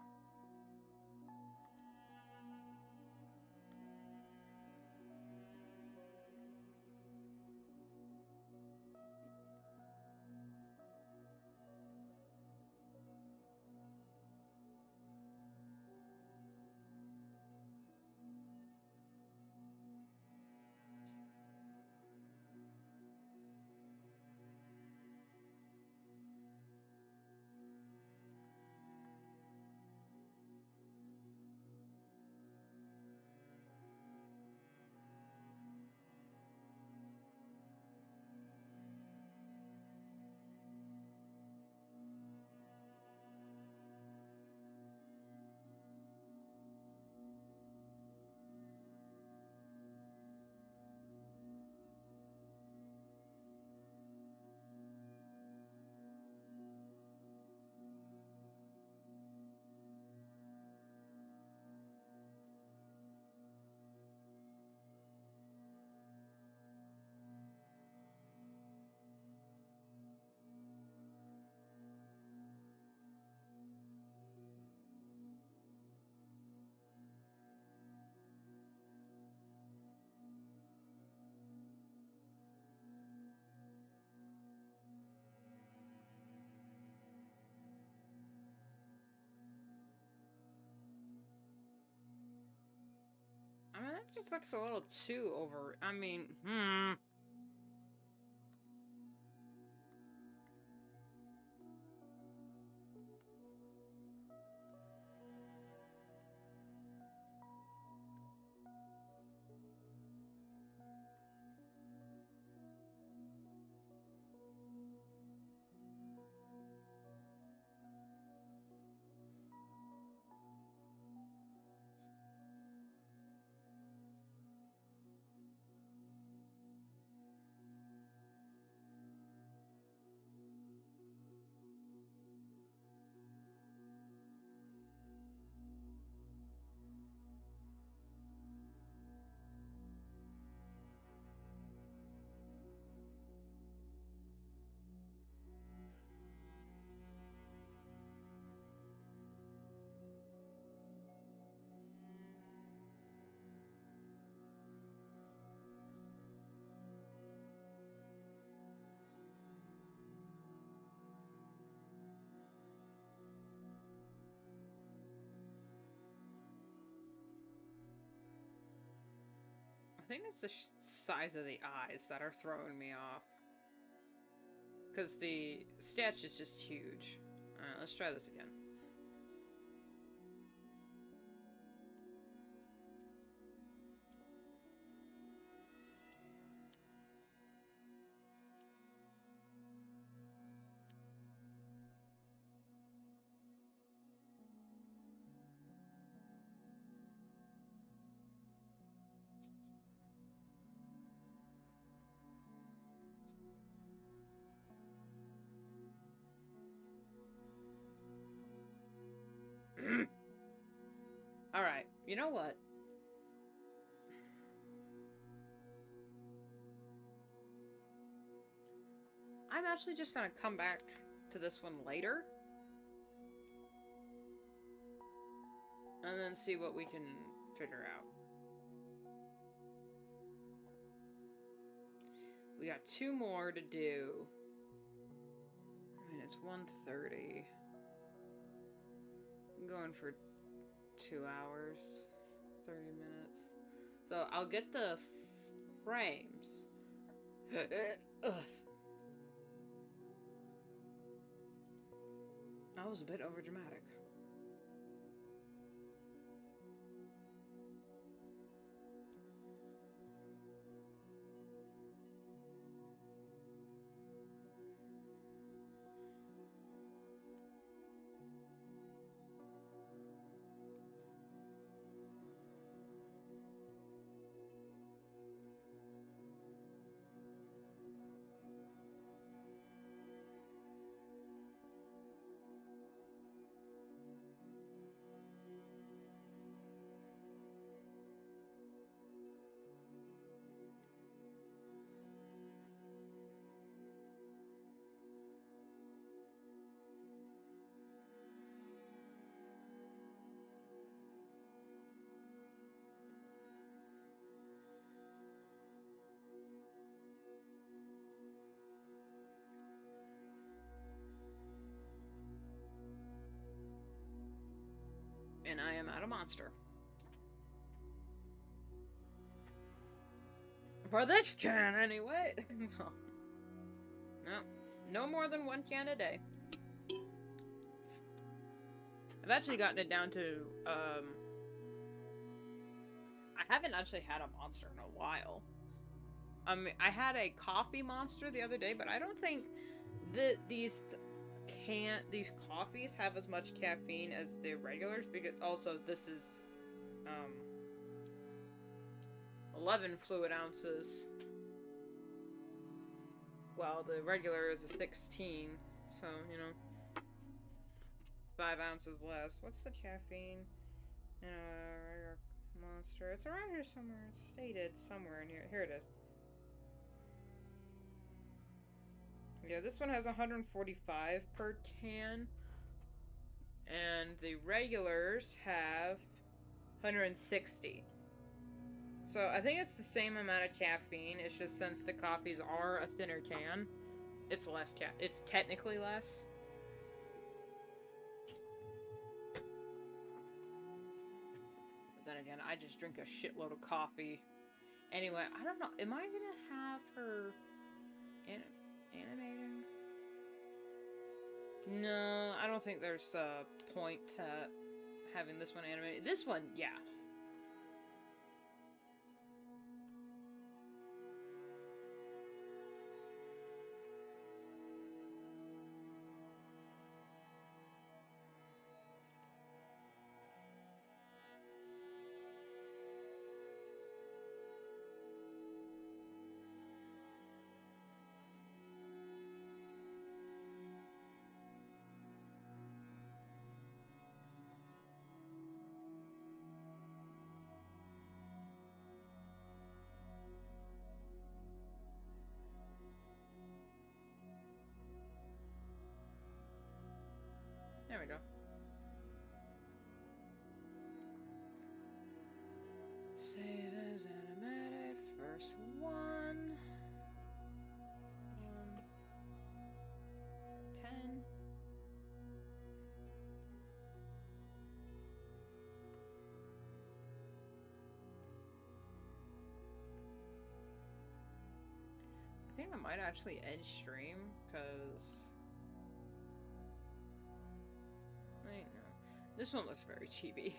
I mean, that just looks a little too over. I mean, I think it's the size of the eyes that are throwing me off. Because the sketch is just huge. Alright, let's try this again. Alright, you know what? I'm actually just gonna come back to this one later. And then see what we can figure out. We got 2 more to do. I mean, it's 1:30. I'm going for 2 hours, 30 minutes. So I'll get the frames. Ugh. That was a bit overdramatic. I'm at a monster. For this can, anyway. No. No. No more than 1 can a day. I've actually gotten it down to, I haven't actually had a monster in a while. I had a coffee monster the other day, but I don't think that these coffees have as much caffeine as the regulars, because also this is 11 fluid ounces, while the regular is a 16, so you know, 5 ounces less. What's the caffeine in a regular monster? It's around here somewhere. It's stated somewhere in here. Here it is. Yeah, this one has 145 per can, and the regulars have 160. So I think it's the same amount of caffeine. It's just since the coffees are a thinner can, it's less it's technically less. But then again, I just drink a shitload of coffee. Anyway, I don't know. Am I gonna have her animating? No, I don't think there's a point to having this one animated. This one, yeah. There we go. Save as animated. First one. 10. I think I might actually end stream, because... Wait, no. This one looks very chibi.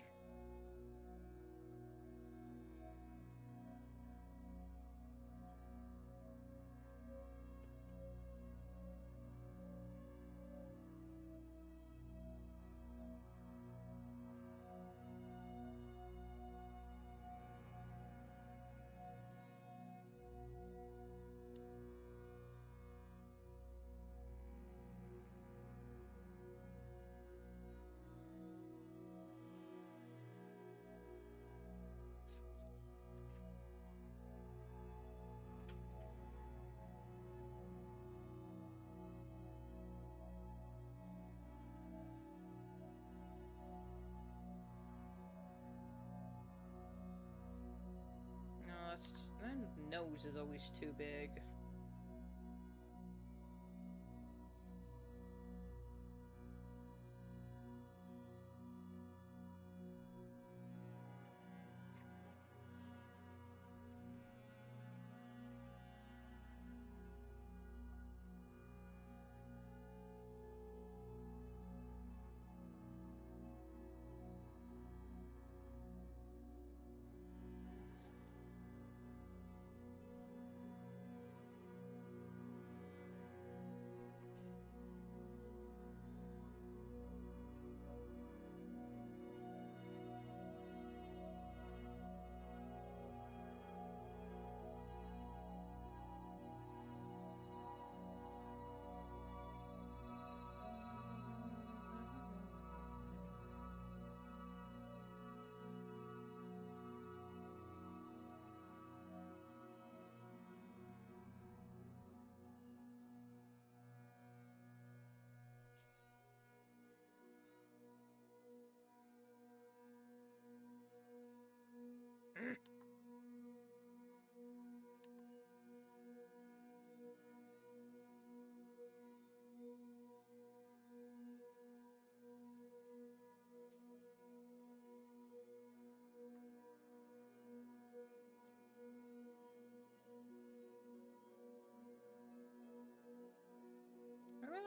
My nose is always too big.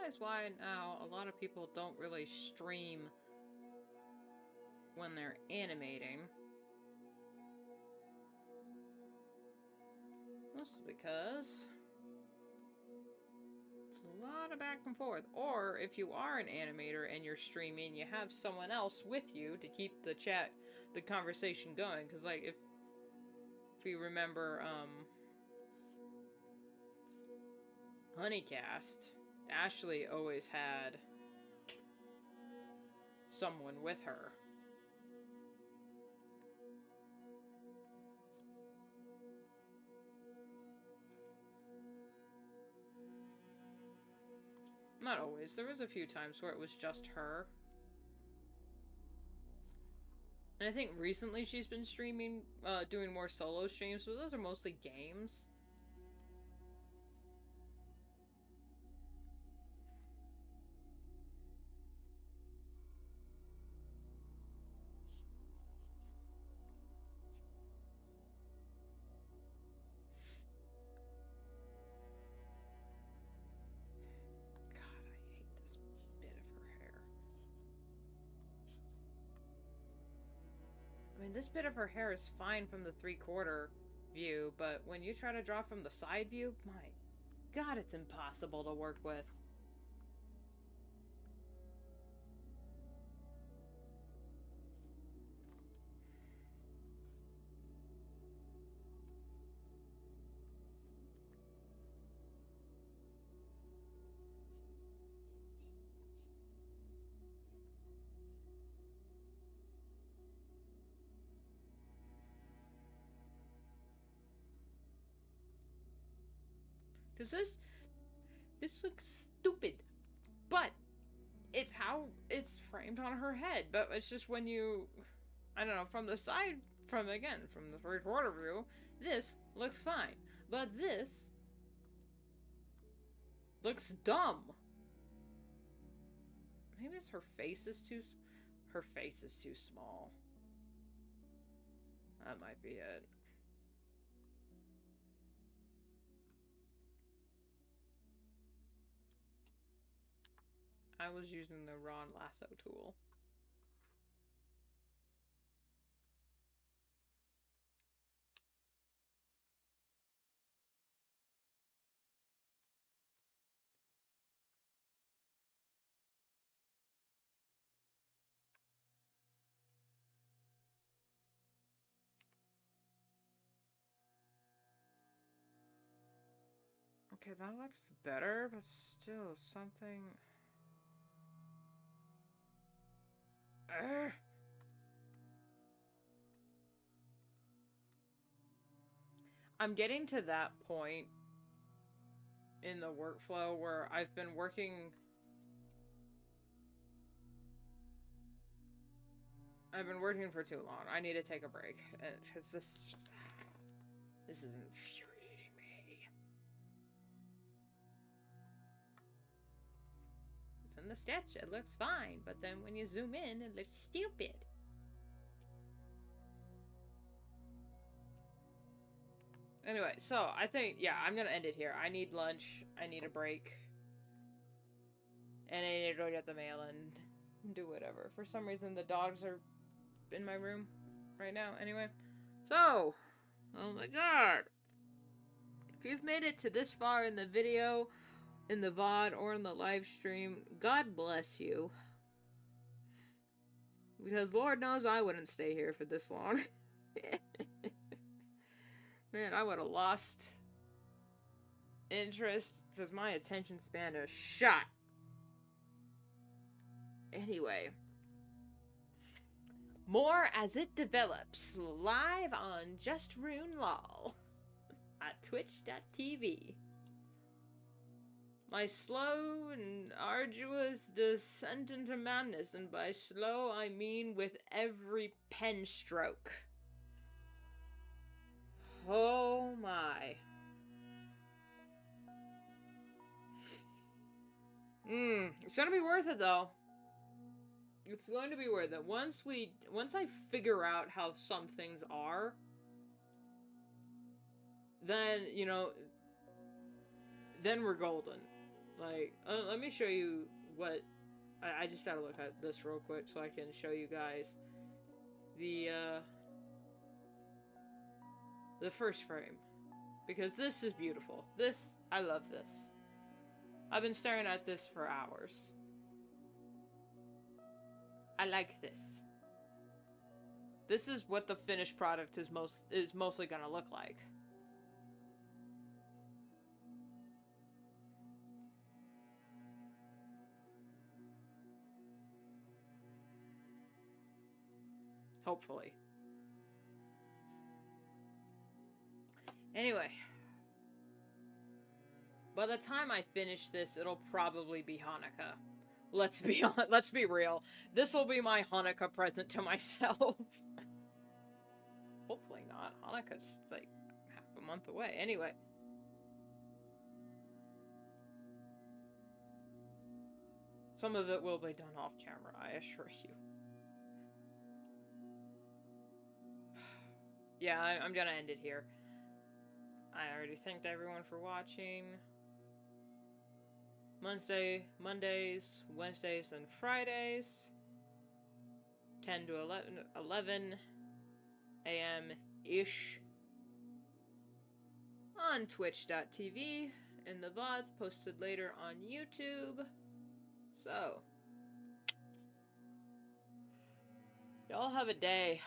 realize why now a lot of people don't really stream when they're animating. This is because it's a lot of back and forth. Or if you are an animator and you're streaming, you have someone else with you to keep the conversation going. Because, like, if you remember, Honeycast, Ashley always had someone with her. Not always. There was a few times where it was just her. And I think recently she's been streaming, doing more solo streams, but those are mostly games. I mean, this bit of her hair is fine from the 3/4 view, but when you try to draw from the side view, my god, it's impossible to work with. Because this looks stupid, but it's how it's framed on her head. But it's just when you, I don't know, from the side, from the 3/4 view, this looks fine. But this looks dumb. Maybe it's her face is too small. That might be it. I was using the Ron Lasso tool. Okay, that looks better, but still something... Ugh. I'm getting to that point in the workflow where I've been working... for too long. I need to take a break. Because this is just... This is infuriating me. It's in the sketch, it looks fine. But then when you zoom in, it looks stupid. Anyway, so I think, yeah, I'm gonna end it here. I need lunch. I need a break. And I need to go get the mail and do whatever. For some reason, the dogs are in my room right now. Anyway, so, oh my god. If you've made it to this far in the video, in the VOD, or in the live stream, God bless you. Because Lord knows I wouldn't stay here for this long. Man, I would have lost interest because my attention span is shot. Anyway. More as it develops, live on Just Rune Lol at twitch.tv. My slow and arduous descent into madness, and by slow I mean with every pen stroke. Oh my. It's gonna be worth it though. It's going to be worth it. Once I figure out how some things are, then, you know, then we're golden. Like, let me show you what... I just gotta look at this real quick so I can show you guys the first frame. Because this is beautiful. This, I love this. I've been staring at this for hours. I like this. This is what the finished product is mostly gonna look like. Hopefully. Anyway. By the time I finish this, it'll probably be Hanukkah. Let's be real. This will be my Hanukkah present to myself. Hopefully not. Hanukkah's like half a month away. Anyway. Some of it will be done off camera, I assure you. Yeah, I'm gonna end it here. I already thanked everyone for watching. Mondays, Wednesdays, and Fridays, 10 to 11 a.m.-ish, on twitch.tv, and the VODs posted later on YouTube. So, y'all have a day.